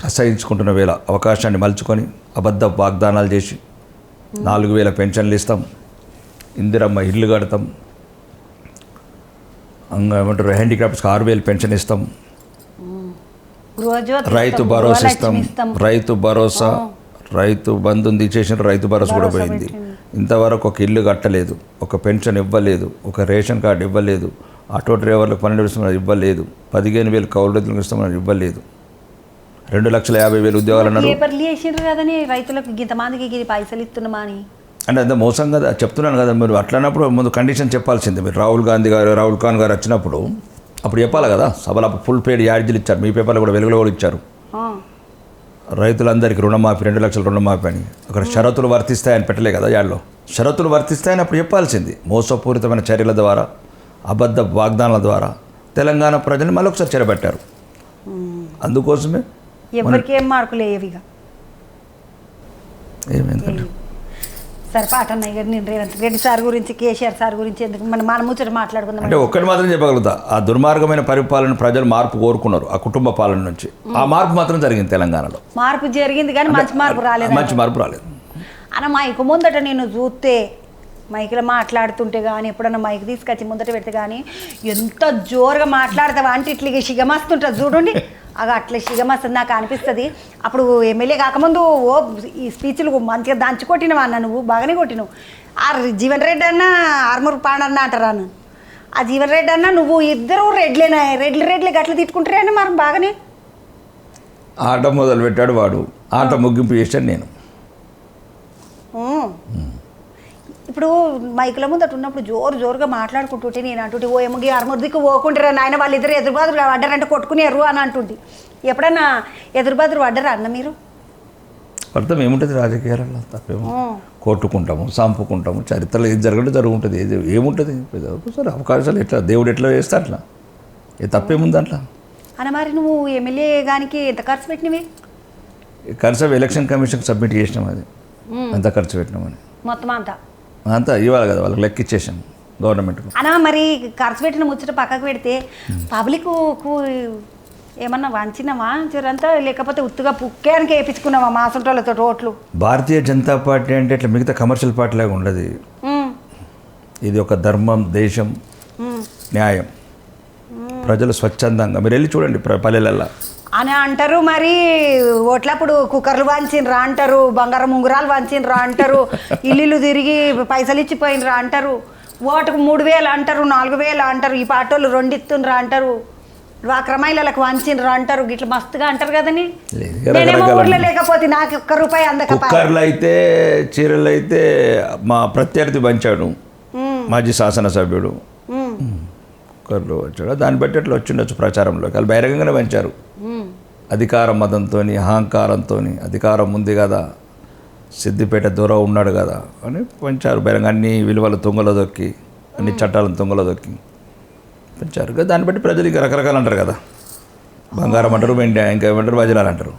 అసహించుకుంటున్న వేళ అవకాశాన్ని మలుచుకొని అబద్ధ వాగ్దానాలు చేసి 4000 పెన్షన్లు ఇస్తాం, ఇందిరమ్మ ఇల్లు కడతాం, ఏమంటారు హ్యాండిక్రాఫ్ట్స్కి 6000 పెన్షన్ ఇస్తాం, రైతు భరోసా ఇస్తాం, రైతు భరోసా, రైతు బంధుని తీసేసిన రైతు భరోసా కూడా పోయింది. ఇంతవరకు ఒక ఇల్లు కట్టలేదు, ఒక పెన్షన్ ఇవ్వలేదు, ఒక రేషన్ కార్డు ఇవ్వలేదు, ఆటో డ్రైవర్లకు 12,000 ఇవ్వలేదు, 15,000 కౌలు రైతులకు ఇస్తామని ఇవ్వలేదు, 2,50,000 ఉద్యోగాలు అన్నారు. పేపర్లు వేసిండ్రు కదని రైతులకు ఇంతమందికి ఇది పైసలు ఇస్తున్నామా అని అంటే అంత మోసం కదా. చెప్తున్నాను కదా, మీరు అట్లన్నప్పుడు ముందు కండిషన్ చెప్పాల్సిందే. మీరు రాహుల్ ఖాన్ గారు వచ్చినప్పుడు అప్పుడు చెప్పాలి కదా సభలో. ఫుల్ పేడ్ యాడ్జీలు ఇచ్చారు, మీ పేపర్లో కూడా వెలుగులో కూడా ఇచ్చారు. రైతులందరికీ రుణమాఫీ, 2 లక్షల రుణమాఫీ అని. అక్కడ షరతులు వర్తిస్తాయని పెట్టలే కదా యాడ్లో. షరతులు వర్తిస్తాయని అప్పుడు చెప్పాల్సింది. మోసపూరితమైన చర్యల ద్వారా, అబద్ధ వాగ్దానాల ద్వారా తెలంగాణ ప్రజల్ని మళ్ళొకసారి చెరబెట్టారు. అందుకోసమే ఎవరికి ఏం మార్కులు వేయవిగా. ఏమైందంటే సరే పాటన్నయ్య గారు, నేను రేవంత్ రెడ్డి సార్ గురించి, కేసీఆర్ సార్ గురించి ఎందుకు మన ముచ్చట మాట్లాడుకుందాం. అంటే ఒక్కటి మాత్రం చెప్పగలుగుతా, ఆ దుర్మార్గమైన పరిపాలన ప్రజలు మార్పు కోరుకున్నారు. ఆ కుటుంబ పాలన నుంచి ఆ మార్పు మాత్రం జరిగింది తెలంగాణలో. మార్పు జరిగింది కానీ మంచి మార్పు రాలేదు. మంచి మార్పు రాలేదు అన్న. మైకు ముందట నేను చూస్తే, మైకులో మాట్లాడుతుంటే కానీ, ఎప్పుడన్నా మైక్ తీసుకొచ్చి ముందట పెడితే కానీ ఎంత జోరుగా మాట్లాడతావా అంటే ఇట్లా సిగమస్తుంటుంది చూడండి. అట్లా సిగమస్తుంది నాకు అనిపిస్తుంది. అప్పుడు ఎమ్మెల్యే కాకముందు ఈ స్పీచ్లు మంచిగా దంచి కొట్టినవా అన్న, నువ్వు బాగానే కొట్టినావు. ఆ జీవన్ రెడ్డి అన్న, ఆర్మూర్ పాండన్న అంటారాను. ఆ జీవన్ రెడ్డి అన్న నువ్వు ఇద్దరు రెడ్లేనా, రెడ్లే గట్ల తిట్టుకుంటారేనా మరి బాగానే. ఆట మొదలు పెట్టాడు వాడు, ఆట ముగింపు చేశాను నేను. ఇప్పుడు మైకుల ముందు అటు ఉన్నప్పుడు జోరుగా మాట్లాడుకుంటుంటే నేను అంటుంటే ఓ ఎమ్మగి ఆర్మూర్దికి పోకుంటారా నాయన, వాళ్ళిద్దరు ఎదురుబాదురు పడ్డారంటే కొట్టుకునేరు అని అంటుంది. ఎప్పుడన్నా ఎదురుబాదురు పడ్డారా అన్న మీరు? అర్థం ఏముంటుంది రాజకీయాలలో? తప్పేమో కొట్టుకుంటాము, చంపుకుంటాము, చరిత్రలో ఏది జరగడం జరుగుతుంది. ఏముంటుంది సరే అవకాశాలు ఎట్లా దేవుడు ఎట్లా వేస్తే అట్లా, ఏ తప్పేముంది అట్లా అన్న. మరి నువ్వు ఎమ్మెల్యే గానికి ఎంత ఖర్చు పెట్టినవి? ఖర్చు ఎలక్షన్ కమిషన్కి సబ్మిట్ చేసినాం. అది ఎంత ఖర్చు పెట్టినామని మొత్తం అంతా ఇవ్వాలి కదా, వాళ్ళకి లెక్క ఇచ్చేసాం గవర్నమెంట్కు. అన్నా మరి ఖర్చు పెట్టిన ముచ్చట పక్కకు పెడితే పబ్లిక్కు ఏమన్నా వంచినావా చిరంతా, లేకపోతే ఉత్తుగా పుక్కానికి వేయించుకున్నావా మాసంటోళ్ళతో ఓట్లు? భారతీయ జనతా పార్టీ అంటే ఇట్లా మిగతా కమర్షియల్ పార్టీ లాగా ఉండదు. ఇది ఒక ధర్మం, దేశం, న్యాయం. ప్రజలు స్వచ్ఛందంగా మీరు వెళ్ళి చూడండి పల్లెలల్లో అని అంటారు. మరి ఓట్లప్పుడు కుక్కర్లు వంచినరా అంటారు, బంగారం ఉంగరాలు వంచినరా అంటారు, ఇల్లు తిరిగి పైసలు ఇచ్చిపోయినరా అంటారు, ఓటుకు 3,000 అంటారు, 4,000 అంటారు, ఈ పాటోళ్ళు 2 ఇస్తుండ్రా అంటారు, డ్వాక్రమైలకు వంచినరా అంటారు, గిట్ల మస్తుగా అంటారు కదని. నేనేమో ఊర్లో లేకపోతే నాకు ₹1 అందక. కుక్కర్లు అయితే, చీరలు అయితే మా ప్రత్యర్థి పంచాడు, మాజీ శాసనసభ్యుడు కుక్కర్లు వచ్చాడు. దాన్ని బట్టి అట్లా వచ్చిండొచ్చు ప్రచారంలోకి. వాళ్ళు బహిరంగంగానే పంచారు. అధికార మదంతో, అహంకారంతో, అధికారం ఉంది కదా, సిద్దిపేట దొర ఉన్నాడు కదా అని పంచారు బహిరంగ. అన్ని విలువల తుంగలో దొక్కి, అన్ని చట్టాలను తుంగలో దొక్కి పంచారు కదా. దాన్ని బట్టి ప్రజలు ఇంకా రకరకాలు అంటారు కదా, బంగారం అంటారు, ఇంకా ఏమంటారు, వజ్రాలు అంటారు.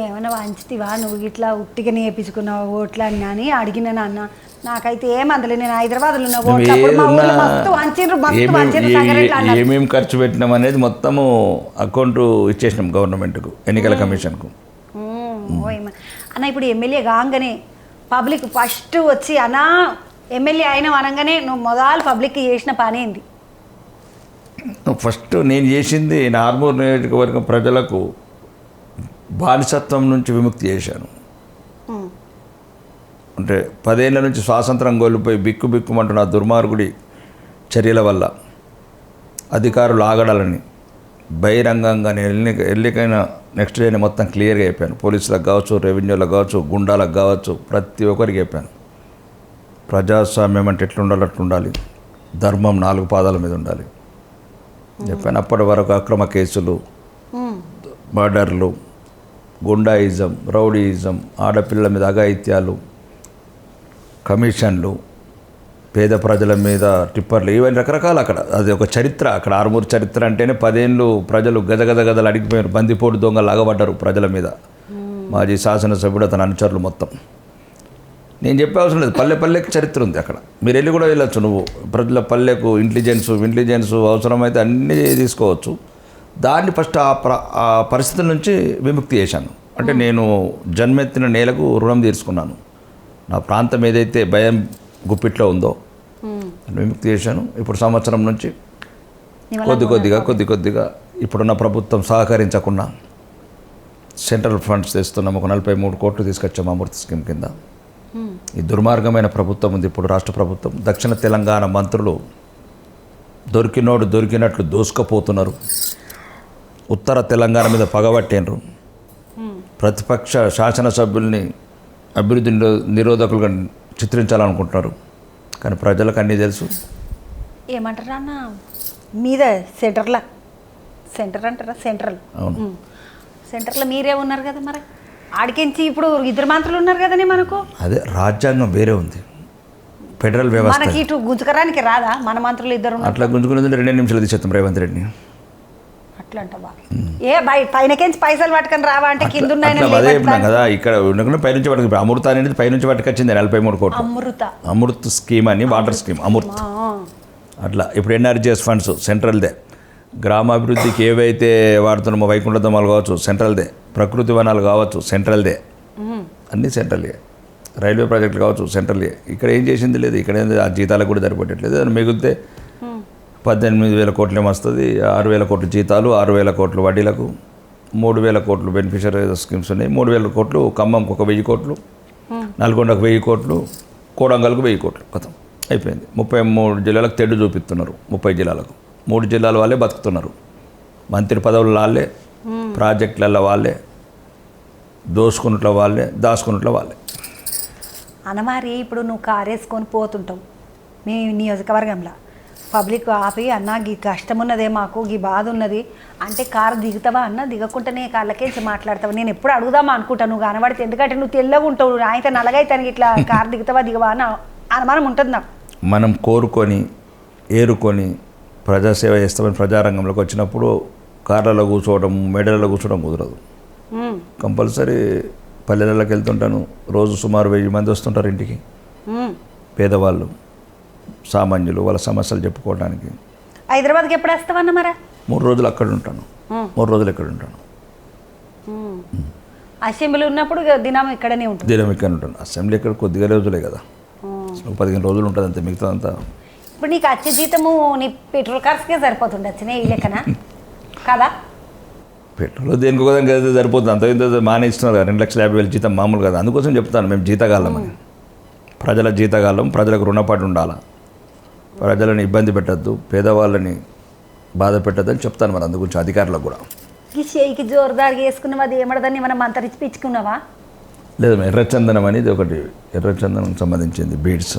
ఏమైనా వంచుతివా నువ్వు ఇట్లా ఉట్టిగా నేర్పించుకున్నావు ఓట్లు అని అని అడిగినాను అన్న. నాకైతే ఏమందలే, నేను హైదరాబాద్లో ఏమేమి ఖర్చు పెట్టినాం అనేది మొత్తము అకౌంట్ ఇచ్చేసినాం గవర్నమెంట్కు, ఎన్నికల కమిషన్కు. అన్న ఇప్పుడు ఎమ్మెల్యే కాగానే పబ్లిక్ ఫస్ట్ వచ్చి అన్నా ఎమ్మెల్యే అయిన అనగానే నువ్వు మొదలు పబ్లిక్కి చేసిన పని ఏంది? ఫస్ట్ నేను చేసింది ఆర్మూర్ నియోజకవర్గం ప్రజలకు బానిసత్వం నుంచి విముక్తి చేశాను. అంటే 10 ఏళ్ల నుంచి స్వాతంత్రం కోల్పోయి బిక్కుమంటున్న దుర్మార్గుడి చర్యల వల్ల అధికారులు ఆగడాలని బహిరంగంగా నేను ఎన్నికైన నెక్స్ట్ డేని మొత్తం క్లియర్గా చెప్పాను. పోలీసులకు కావచ్చు, రెవెన్యూలకు కావచ్చు, గుండాలకు కావచ్చు, ప్రతి ఒక్కరికి చెప్పాను. ప్రజాస్వామ్యం అంటే ఎట్లుండాలి అట్లుండాలి, ధర్మం 4 పాదాల మీద ఉండాలి చెప్పాను. అప్పటి వరకు అక్రమ కేసులు, మర్డర్లు, గుండాయిజం, రౌడీయిజం, ఆడపిల్లల మీద అఘాయిత్యాలు, కమిషన్లు, పేద ప్రజల మీద టిప్పర్లు, ఇవన్నీ రకరకాల అక్కడ అది ఒక చరిత్ర. అక్కడ ఆర్మూర్ చరిత్ర అంటేనే 10 ఏళ్ళు ప్రజలు గదలు అడిగిపోయారు. బందిపోటు దొంగలు అగబడ్డారు ప్రజల మీద. మాజీ శాసనసభ్యుడు తన అనుచరులు మొత్తం. నేను చెప్పే అవసరం లేదు, పల్లెకి చరిత్ర ఉంది అక్కడ. మీరు వెళ్ళి కూడా వెళ్ళొచ్చు. నువ్వు ప్రజల పల్లెకు ఇంటెలిజెన్స్ అవసరమైతే అన్నీ తీసుకోవచ్చు. దాన్ని ఫస్ట్ ఆ పరిస్థితుల నుంచి విముక్తి చేశాను. అంటే నేను జన్మెత్తిన నేలకు రుణం తీర్చుకున్నాను. నా ప్రాంతం ఏదైతే భయం గుప్పిట్లో ఉందో విముక్తి చేశాను. ఇప్పుడు సంవత్సరం నుంచి కొద్దిగా ఇప్పుడున్న ప్రభుత్వం సహకరించకుండా సెంట్రల్ ఫండ్స్ తెస్తున్నాం. ఒక 43 కోట్లు తీసుకొచ్చాము అమృత్ స్కీమ్ కింద. ఈ దుర్మార్గమైన ప్రభుత్వం ఉంది ఇప్పుడు రాష్ట్ర ప్రభుత్వం. దక్షిణ తెలంగాణ మంత్రులు దొరికినట్లు దోసుకుపోతున్నారు. ఉత్తర తెలంగాణ మీద పగబట్టేనరు. ప్రతిపక్ష శాసనసభ్యుల్ని అభివృద్ధి నిరోధకులుగా చిత్రించాలనుకుంటున్నారు. కానీ ప్రజలకు అన్నీ తెలుసు. ఏమంటారా అన్న మీద సెంటర్ అంటారా? అవును, సెంటర్లో మీరే ఉన్నారు కదా, మరి ఆడికించి ఇప్పుడు 2 మంత్రులు ఉన్నారు కదనే మనకు. అదే రాజ్యాంగం వేరే ఉంది, ఫెడరల్ వ్యవస్థ. మనకి ఇటు గుంజుకరానికి రాదా? మన మంత్రులు 2 అట్లా గుంజుకునేది 2 నిమిషాలు తీసేస్తాం రేవంత్ రెడ్డిని. అట్లా అంటావా? పైనకించి పైసలు పట్టుకొని రావా అంటే కింద అదే చెప్పినాం కదా. ఇక్కడ ఉండకుండా పైనుంచి పట్టుకు అమృత అనేది పైనుంచి పట్టుకొచ్చింది 43 కోట్లు. అమృత్ స్కీమ్ అని వాటర్ స్కీమ్ అమృత్. అట్లా ఇప్పుడు ఎన్ఆర్జీఎస్ ఫండ్స్ సెంట్రల్దే. గ్రామాభివృద్ధికి ఏవైతే వాడుతున్నామో వైకుంఠధామాలు కావచ్చు సెంట్రల్దే, ప్రకృతి వనాలు కావచ్చు సెంట్రల్దే, అన్నీ సెంట్రల్గా. రైల్వే ప్రాజెక్టులు కావచ్చు సెంట్రల్గా. ఇక్కడ ఏం చేసింది లేదు. ఇక్కడ ఆ జీతాలకు కూడా సరిపోయట్లేదు. అది మిగిలితే 18,000 కోట్లు ఏమొస్తుంది. 6,000 కోట్లు జీతాలు, 6,000 కోట్లు వడ్డీలకు, 3,000 కోట్లు బెనిఫిషరీ స్కీమ్స్ ఉన్నాయి. 3,000 కోట్లు ఖమ్మంకు 1,000 కోట్లు, నల్గొండకు 1,000 కోట్లు, కోడంగల్కు 1,000 కోట్లు. కొత్త అయిపోయింది. 33 జిల్లాలకు తెడ్డు చూపిస్తున్నారు. 30 జిల్లాలకు 3 జిల్లాల వాళ్ళే బతుకుతున్నారు. మంత్రి పదవులు వాళ్ళే, ప్రాజెక్టులలో వాళ్ళే, దోసుకున్నట్లు వాళ్ళే, దాచుకున్నట్లు వాళ్ళే. అనమారి ఇప్పుడు నువ్వు కారు వేసుకొని పోతుంటావు మీ నియోజకవర్గంలో, పబ్లిక్ ఆపి అన్న గీ కష్టం ఉన్నదే మాకు, గీ బాధ ఉన్నది అంటే కారు దిగుతావా అన్న? దిగకుండానే కాళ్ళకేసి మాట్లాడతావు. నేను ఎప్పుడు అడుగుదామా అనుకుంటాను నువ్వు కనబడితే, ఎందుకంటే నువ్వు తెల్లగా ఉంటావు, అయితే నల్లగైతే ఇట్లా కారు దిగుతావా దిగవా అని అనుమానం ఉంటుంది నాకు. మనం కోరుకొని ఏరుకొని ప్రజాసేవ చేస్తామని ప్రజారంగంలోకి వచ్చినప్పుడు కార్లలో కూర్చోవడం, మెడలలో కూర్చోవడం కుదరదు. కంపల్సరీ పల్లెలలోకి వెళ్తుంటాను. రోజు సుమారు 1000 మంది వస్తుంటారు ఇంటికి. పేదవాళ్ళు, సామాన్యులు, వాళ్ళ సమస్యలు చెప్పుకోవడానికి. హైదరాబాద్కి ఎప్పుడు వస్తావన్న మరి? 3 రోజులు అక్కడ ఉంటాను, 3 రోజులు ఇక్కడ ఉంటాను. అసెంబ్లీ ఉన్నప్పుడు దినం ఇక్కడనే ఉంటుంది. దినం ఇక్కడ ఉంటాను. అసెంబ్లీ ఇక్కడ కొద్దిగా రోజులే కదా, 15 రోజులు ఉంటుంది అంతే. మిగతా అంతా ఇప్పుడు నీకు వచ్చే జీతము నీ పెట్రోల్ ఖర్చుకే సరిపోతుండొచ్చునే ఈ లెక్కన కదా? పెట్రోల్ దేనికి కూడా సరిపోతుంది. అంత ఇంత మానేస్తున్నారు కదా. 2,50,000 జీతం మామూలు కదా. అందుకోసం చెప్తాను మేము జీతగాళ్ళమని. ప్రజల జీతగాళ్ళం, ప్రజలకు రుణపడి ఉండాలా, ప్రజలను ఇబ్బంది పెట్టద్దు, పేదవాళ్ళని బాధ పెట్టద్దని చెప్తాను. మరి అందు గురించి అధికారులకు కూడా. ఈ చేయికి జోరుదారికి వేసుకున్నావా? అది ఏమడదని మనం అంతరించి పిచ్చుకున్నావా? లేదు, ఎర్రచందనం అనేది ఒకటి, ఎర్రచందనం సంబంధించింది బీడ్స్.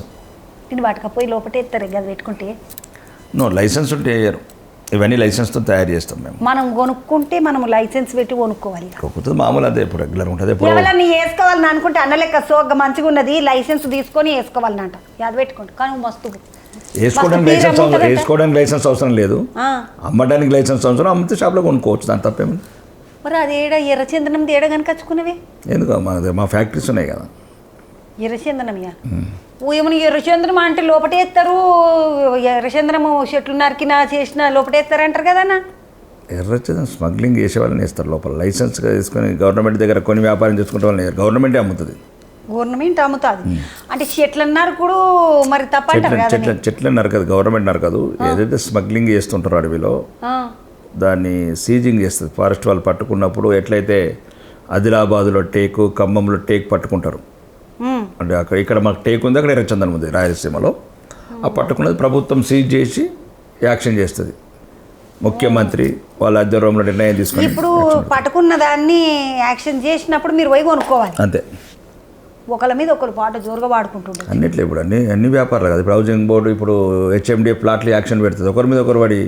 నేను పట్టుకపోయి లోపటే ఎత్తారు కదా పెట్టుకుంటే. లైసెన్స్ ఉంటే వేయరు. ఇవన్నీ లైసెన్స్తో తయారు చేస్తాం మేము. మనం కొనుక్కుంటే మనం లైసెన్స్ పెట్టి కొనుక్కోవాలి. కాకపోతే మామూలు అదే ఇప్పుడు రెగ్యులర్ ఉంటుంది. ఎవరన్నా వేసుకోవాలని అనుకుంటే అన్న లెక్క సోగ్గా మంచిగా ఉన్నది లైసెన్స్ తీసుకొని వేసుకోవాలన్నట. అది పెట్టుకోండి. కానీ మస్తు వేసుకోవడానికి లైసెన్స్ అవసరం లేదు, అమ్మడానికి లైసెన్స్ అవసరం. అమ్మితే షాప్లో కొనుక్కోవచ్చు, దాని తప్పేమి. మరి అది ఎర్రచందనం ఏడ కనుకొచ్చుకునేవి? ఎందుకు మా ఫ్యాక్టరీస్ ఉన్నాయి కదా. ఎర్రచందనమయ్యా ఏమన్నా ఎర్రచందనం అంటే లోపటే ఎత్తారు. ఎర్రచందనము చెట్లు నరికినా చేసినా లోపటే ఎత్తారంటారు కదన్న. ఎర్రచందనం స్మగ్లింగ్ చేసే వాళ్ళని వేస్తారు లోపల. లైసెన్స్గా తీసుకొని గవర్నమెంట్ దగ్గర కొన్ని వ్యాపారం చేసుకుంటే వాళ్ళని గవర్నమెంటే అమ్ముతుంది. గవర్నమెంట్ అమ్ముతుంది అంటే చెట్లు నరకుడు మరి తప్పంటారు కదా. చెట్లు నరకదు, గవర్నమెంట్ నరకదు. ఏదైతే స్మగ్లింగ్ చేస్తుంటారో అడవిలో దాన్ని సీజింగ్ చేస్తుంది ఫారెస్ట్ వాళ్ళు. పట్టుకున్నప్పుడు ఎట్లయితే ఆదిలాబాదులో టేకు, ఖమ్మంలో టేక్ పట్టుకుంటారు, అంటే అక్కడ ఇక్కడ మాకు టేక్ ఉంది, అక్కడ ఎర్రచందనం ఉంది రాయలసీమలో. ఆ పట్టుకున్నది ప్రభుత్వం సీజ్ చేసి యాక్షన్ చేస్తుంది. ముఖ్యమంత్రి వాళ్ళ ఆధ్వర్యంలో నిర్ణయం తీసుకొని ఇప్పుడు పట్టుకున్న దాన్ని యాక్షన్ చేసినప్పుడు మీరు పోయి కొనుక్కోవాలి. అంతే. ఒకళ్ళ మీద ఒకరు పాట జోరుగా వాడుకుంటుంటారు. అన్నిట్లో ఇప్పుడు అన్ని వ్యాపారాలు కదా. ఇప్పుడు హౌసింగ్ బోర్డు ఇప్పుడు హెచ్ఎండి ప్లాట్లు యాక్షన్ పెడుతుంది, ఒకరి మీద ఒకరు వాడి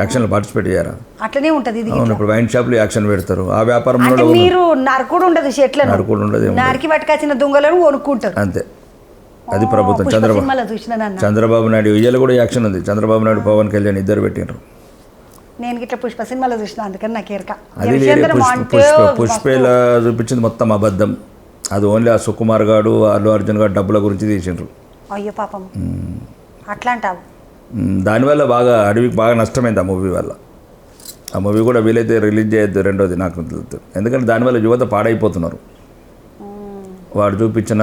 యాక్షన్లో పార్టిసిపేట్ చేయరా? అట్లనే ఉంటుంది ఇది. అవును, ఇప్పుడు వైన్ షాప్లు యాక్షన్ పెడతారు. ఆ వ్యాపారంలో అంటే మీరు నరకుడు ఉండదు, చెట్లను నరకుడు ఉండదు, నరికి పట్టుకొచ్చిన దొంగలను కొనుక్కుంటారు. అంతే. అది ప్రభుత్వం. చంద్రబాబు నాయుడు ఇయ్యాల కూడా యాక్షన్ ఉంది. చంద్రబాబు నాయుడు పవన్ కళ్యాణ్ ఇద్దరు పెట్టినారు. నేను ఇట్లా పుష్ప సినిమాలో చూసిన, అందుకని నాకు ఎరక. అది పుష్పేలా చూపించింది మొత్తం అబద్ధం. అది ఓన్లీ ఆ సుకుమార్ గారు అల్లు అర్జున్ గారు డబ్బుల గురించి తీసిండ్రు. అయ్యో పాపం, అట్లా అంటావు. దానివల్ల బాగా అడవికి బాగా నష్టమైంది ఆ మూవీ వల్ల. ఆ మూవీ కూడా వీలైతే రిలీజ్ చేయొద్దు రెండోది నాకు తెలుసు. ఎందుకంటే దానివల్ల యువత పాడైపోతున్నారు. వాడు చూపించిన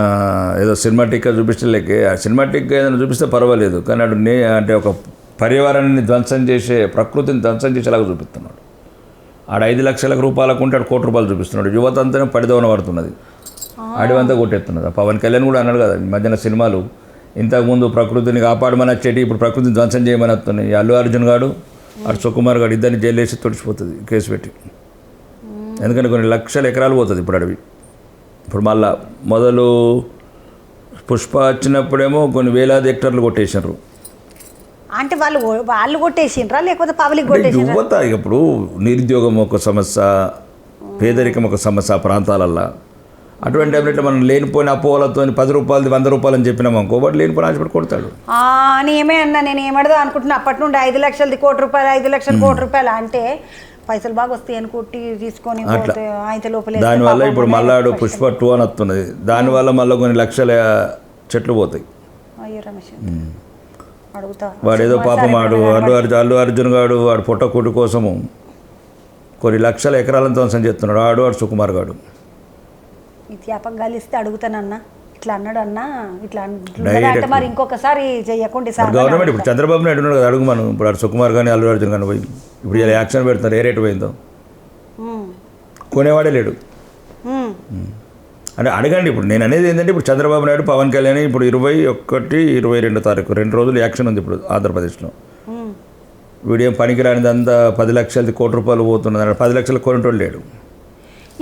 ఏదో సినిమాటిక్గా చూపించలేకే, సినిమాటిక్గా ఏదైనా చూపిస్తే పర్వాలేదు, కానీ అటు అంటే ఒక పర్యావరణాన్ని ధ్వంసం చేసే, ప్రకృతిని ధ్వంసం చేసేలాగా చూపిస్తున్నాడు. ఆడ 5 లక్షల రూపాయలకు ఉంటే 1 కోటి రూపాయలు చూపిస్తున్నాడు. యువత అంతా పడిదోన పడుతున్నది, అడవంతా కొట్టేస్తున్నది. పవన్ కళ్యాణ్ కూడా అన్నాడు కదా ఈ మధ్యన సినిమాలు, ఇంతకుముందు ప్రకృతిని కాపాడమని వచ్చేటి ఇప్పుడు ప్రకృతిని ధ్వంసం చేయమని వస్తున్నాయి. అల్లు అర్జున్ గారు అటు సుకుమార్ గారు ఇద్దరిని జైలు వేసి తుడిచిపోతుంది కేసు పెట్టి. ఎందుకంటే కొన్ని లక్షల ఎకరాలు పోతుంది ఇప్పుడు అడవి. ఇప్పుడు మళ్ళా మొదలు పుష్ప వచ్చినప్పుడేమో కొన్ని వేలాది హెక్టార్లు కొట్టేసినారు. అంటే వాళ్ళు కొట్టేసిండ్రా లేకపోతే పబ్లిక్ కొట్టేసిండ్రా? యువత ఇప్పుడు నిరుద్యోగం ఒక సమస్య, పేదరికం ఒక సమస్య ఆ ప్రాంతాలల్లో. అటువంటి టైంలో మనం లేనిపోయిన అపోహలతో 10 రూపాయలది 100 రూపాయలు అని చెప్పినాం అనుకో, వాడు లేనిపోయిన ఆశపడి కొడతాడు. అని ఏమే అన్నా, నేను ఏమడదో అనుకుంటున్నా అప్పటి నుండి 5 లక్షలది 1 కోటి రూపాయలు, 5 లక్షల 1 కోటి రూపాయలు అంటే పైసలు బాగా వస్తాయి అని కొట్టి తీసుకొని అయితే లోపల. దానివల్ల ఇప్పుడు మళ్ళాడు పుష్ప 2 అని వస్తున్నది. దానివల్ల మళ్ళీ కొన్ని లక్షల చెట్లు పోతాయి. అయ్యో రమేష్, అడుగుతా. వాడు ఏదో పాపం అల్లు అర్జున్ గాడు వాడు పొట్టకూటి కోసము కొన్ని లక్షల ఎకరాలను ధ్వంసం చేస్తున్నాడు. వాడు సుకుమార్ గాడు. ఈ త్యాపం కలిస్తే అడుగుతానన్నా, ఇట్లా అన్నాడు అన్నా, ఇట్లా అంటే మరి ఇంకొకసారి చెయ్యకుండా సార్. గవర్నమెంట్ ఇప్పుడు చంద్రబాబు నాయుడు ఉన్నాడు కదా, అడుగు మనం. ఇప్పుడు అటు సుకుమార్ కానీ అల్లు అర్జున్ కానీ పోయి ఇప్పుడు ఇలా యాక్షన్ పెడుతున్నారు. ఏ రేటు పోయిందో కొనేవాడే లేడు. అంటే అడగండి. ఇప్పుడు నేను అనేది ఏంటంటే ఇప్పుడు చంద్రబాబు నాయుడు పవన్ కళ్యాణ్ ఇప్పుడు 21, 22 తారీఖు 2 రోజులు యాక్షన్ ఉంది ఇప్పుడు ఆంధ్రప్రదేశ్లో. వీడియో పనికిరానిదంతా 10 లక్షలది 1 కోటి రూపాయలు పోతున్నది. 10 లక్షలు కొనేటోళ్ళు లేడు.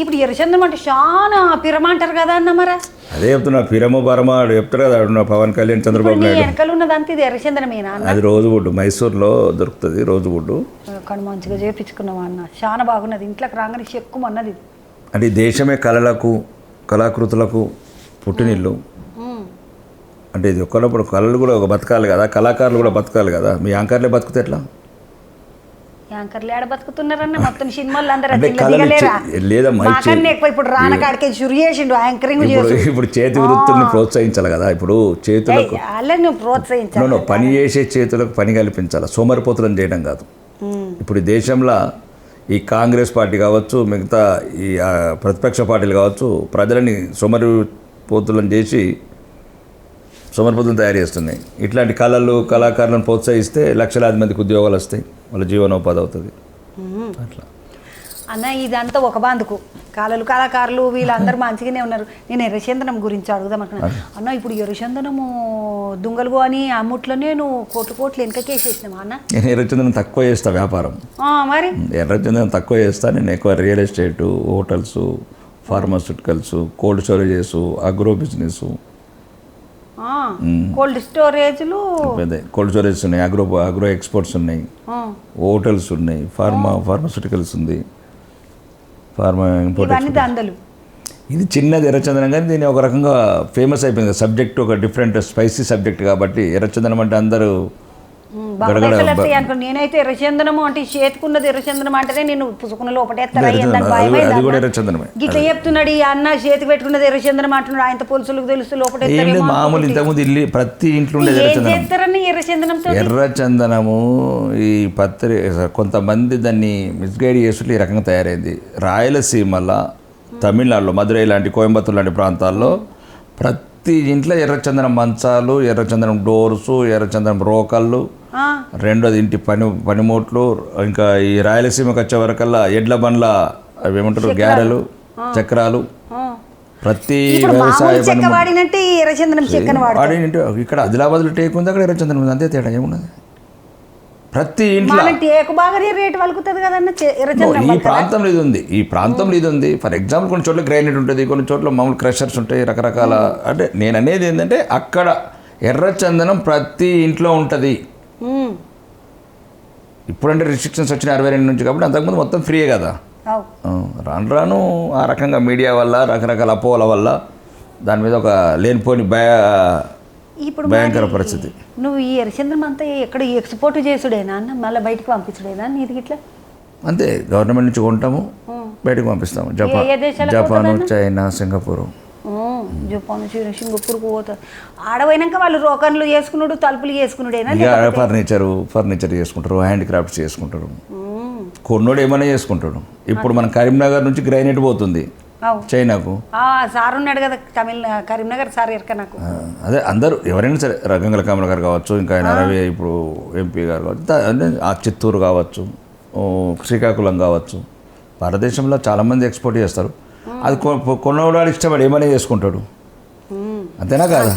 ఇప్పుడు ఎర్రచందనం అంటే చాలా పిరమంటారు కదా అన్న. మరి అదే చెప్తున్నా, పిరము పరమ చెప్తారు కదా పవన్ కళ్యాణ్ చంద్రబాబు నాయుడు. వెనకాల ఉన్నదంతా ఇది ఎర్రచందనమేనా? అది రోజువుడ్, మైసూర్లో దొరుకుతుంది రోజువుడ్. అక్కడ మంచిగా చేయించుకున్నావా అన్న, చాలా బాగున్నది. ఇంట్లోకి రాగానే చెక్కుమన్నది. అంటే దేశమే కళలకు కళాకృతులకు పుట్టినిల్లు. అంటే ఇది ఒక్కనప్పుడు కళలు కూడా ఒక బతకాలి కదా, కళాకారులు కూడా బతకాలి కదా. మీ యాంకర్లే బతుకుతే ఎట్లా? యాంకర్లు ఏడ బతుకుతున్నారన్న, మొత్తం సినిమాలు అందరూ ఇప్పుడు రానకాడికి షురు చేసిండు యాంకరింగ్. ఇప్పుడు చేతి వృత్తుల్ని ప్రోత్సహించాలి కదా. ఇప్పుడు చేతులకు ప్రోత్సహించాలి, పని చేసే చేతులకు పని కల్పించాలి, సోమరిపోతులను చేయడం కాదు. ఇప్పుడు ఈ దేశంలో ఈ కాంగ్రెస్ పార్టీ కావచ్చు, మిగతా ఈ ప్రతిపక్ష పార్టీలు కావచ్చు, ప్రజలని సోమరిపోతులను చేసి సోమరిపోతులను తయారు చేస్తున్నాయి. ఇట్లాంటి కళాకారులను ప్రోత్సహిస్తే లక్షలాది మందికి ఉద్యోగాలు వస్తాయి, వాళ్ళ జీవనోపాధి అవుతుంది. అట్లా అన్న ఇదంతా ఒక బాందుకు కళాకారులు వీళ్ళందరూ మంచిగానే ఉన్నారు. నేను ఎర్రచందనం గురించి అడుగుదాం అనుకున్నా. అన్న ఇప్పుడు ఎర్రచందనము దుంగలు అని అమ్ముట్లోనే నువ్వు కోట్లు వెనకకేసేసినావా అన్న? నేను ఎర్రచందనం తక్కువ చేస్తా వ్యాపారం. మరి ఎర్రచందనం తక్కువ చేస్తా. నేను ఎక్కువ real estate, hotels, pharmaceuticals, cold storages, agro business. Cold స్టోరేజ్లు, కోల్డ్ స్టోరేజ్ ఉన్నాయి, అగ్రో ఎక్స్పోర్ట్స్ ఉన్నాయి, హోటల్స్ ఉన్నాయి, ఫార్మాస్యూటికల్స్ ఉంది, ఫార్మా ఇంపోర్ట్. ఇది చిన్నది ఎర్రచందనం, కానీ దీన్ని ఒక రకంగా ఫేమస్ అయిపోయింది. సబ్జెక్ట్ ఒక డిఫరెంట్ స్పైసీ సబ్జెక్ట్ కాబట్టి ఎర్రచందనం అంటే అందరూ నేనైతే ఎర్రచందనము అంటే చేతుకున్నది ఎర్రచందనం అంటేనే నేను పుసుకున్న లోపటేస్తారా గిట్లా చెప్తున్నాడు ఈ అన్న చేతికి పెట్టుకున్నది ఎర్రచందనం అంటున్నాడు. ఆయన పోలీసులకు తెలుసు లోపల మామూలు ఇంతకుముందు ఇల్లు ప్రతి ఇంట్లో ఎర్రచందనము. ఈ కొంతమంది దాన్ని మిస్గైడ్ చేస్తూ ఈ రకంగా తయారైంది. రాయలసీమలో, తమిళనాడులో, మదురై లాంటి, కోయంబత్తూరు లాంటి ప్రాంతాల్లో ప్రతి ఇంట్లో ఎర్రచందనం మంచాలు, ఎర్రచందనం డోర్సు, ఎర్రచందనం రోకళ్ళు, రెండోది ఇంటి పనిముట్లు. ఇంకా ఈ రాయలసీమకి వచ్చే వరకల్లా ఎడ్ల బండ్ల అవి ఏమంటారు, గ్యారెలు, చక్రాలు, ప్రతి ఇప్పుడు వ్యవసాయ మామూలు చెక్క వాడినట్టు ఈ ఎర్రచందనం చెక్కను వాడు వాడేంటి ఇక్కడ ఆదిలాబాద్లో టేకు ఉంది, అక్కడ ఎర్రచందనం ఉంది, అంతే తేడా ఏమున్నది. ప్రతి ఇంట్లో మన టేకు బాగా రేటు వలుకుతుంది కదన్న ఎర్రచందనం ఈ ప్రాంతంలో ఇది ఉంది, ఈ ప్రాంతంలో ఇది ఉంది. ఫర్ ఎగ్జాంపుల్ కొన్ని చోట్ల గ్రైనేట్ ఉంటుంది, కొన్ని చోట్ల మామూలు క్రషర్స్ ఉంటాయి, రకరకాల. అంటే నేను అనేది ఏంటంటే అక్కడ ఎర్రచందనం ప్రతి ఇంట్లో ఉంటుంది. ఇప్పుడంటే రిస్ట్రిక్షన్స్ వచ్చిన 62 నుంచి, కాబట్టి అంతకుముందు మొత్తం ఫ్రీయే కదా. రాను రాను ఆ రకంగా మీడియా వల్ల, రకరకాల అపోహల వల్ల దాని మీద ఒక లేనిపోని ఇప్పుడు భయంకర పరిస్థితి. నువ్వు ఈ ఎర్రచందనం అంతా ఎక్కడ ఎక్స్పోర్ట్ చేసుడేనా అన్న, మళ్ళీ బయటకు పంపించడేనా నీది ఇట్లా? అంతే, గవర్నమెంట్ నుంచి కొంటాము, బయటకు పంపిస్తాము. Japan, China, Singapore. జపాన్, సింగపూర్కు పోతారు. ఆడపోయినాక వాళ్ళు రోకన్లు చేసుకున్నాడు, తలుపులు చేసుకున్నాడేనా? ఫర్నిచర్ చేసుకుంటారు, హ్యాండ్ క్రాఫ్ట్స్ చేసుకుంటారు, కొన్నోడు ఏమైనా చేసుకుంటాడు. ఇప్పుడు మన కరీంనగర్ నుంచి గ్రైనేట్ పోతుంది చైనాకు. సార్ ఉన్నాడు కదా కరీంనగర్ సార్ ఎరక నాకు. అదే అందరూ ఎవరైనా సరే, గంగల కమల గారు కావచ్చు, ఇంకా ఆయన రవి ఇప్పుడు ఎంపీ గారు కావచ్చు, ఆ చిత్తూరు కావచ్చు, శ్రీకాకుళం కావచ్చు, భారతదేశంలో చాలామంది ఎక్స్పోర్ట్ చేస్తారు. అది కొన్నవాడు ఇష్టపడి ఏమైనా చేసుకుంటాడు, అంతేనా కాదా?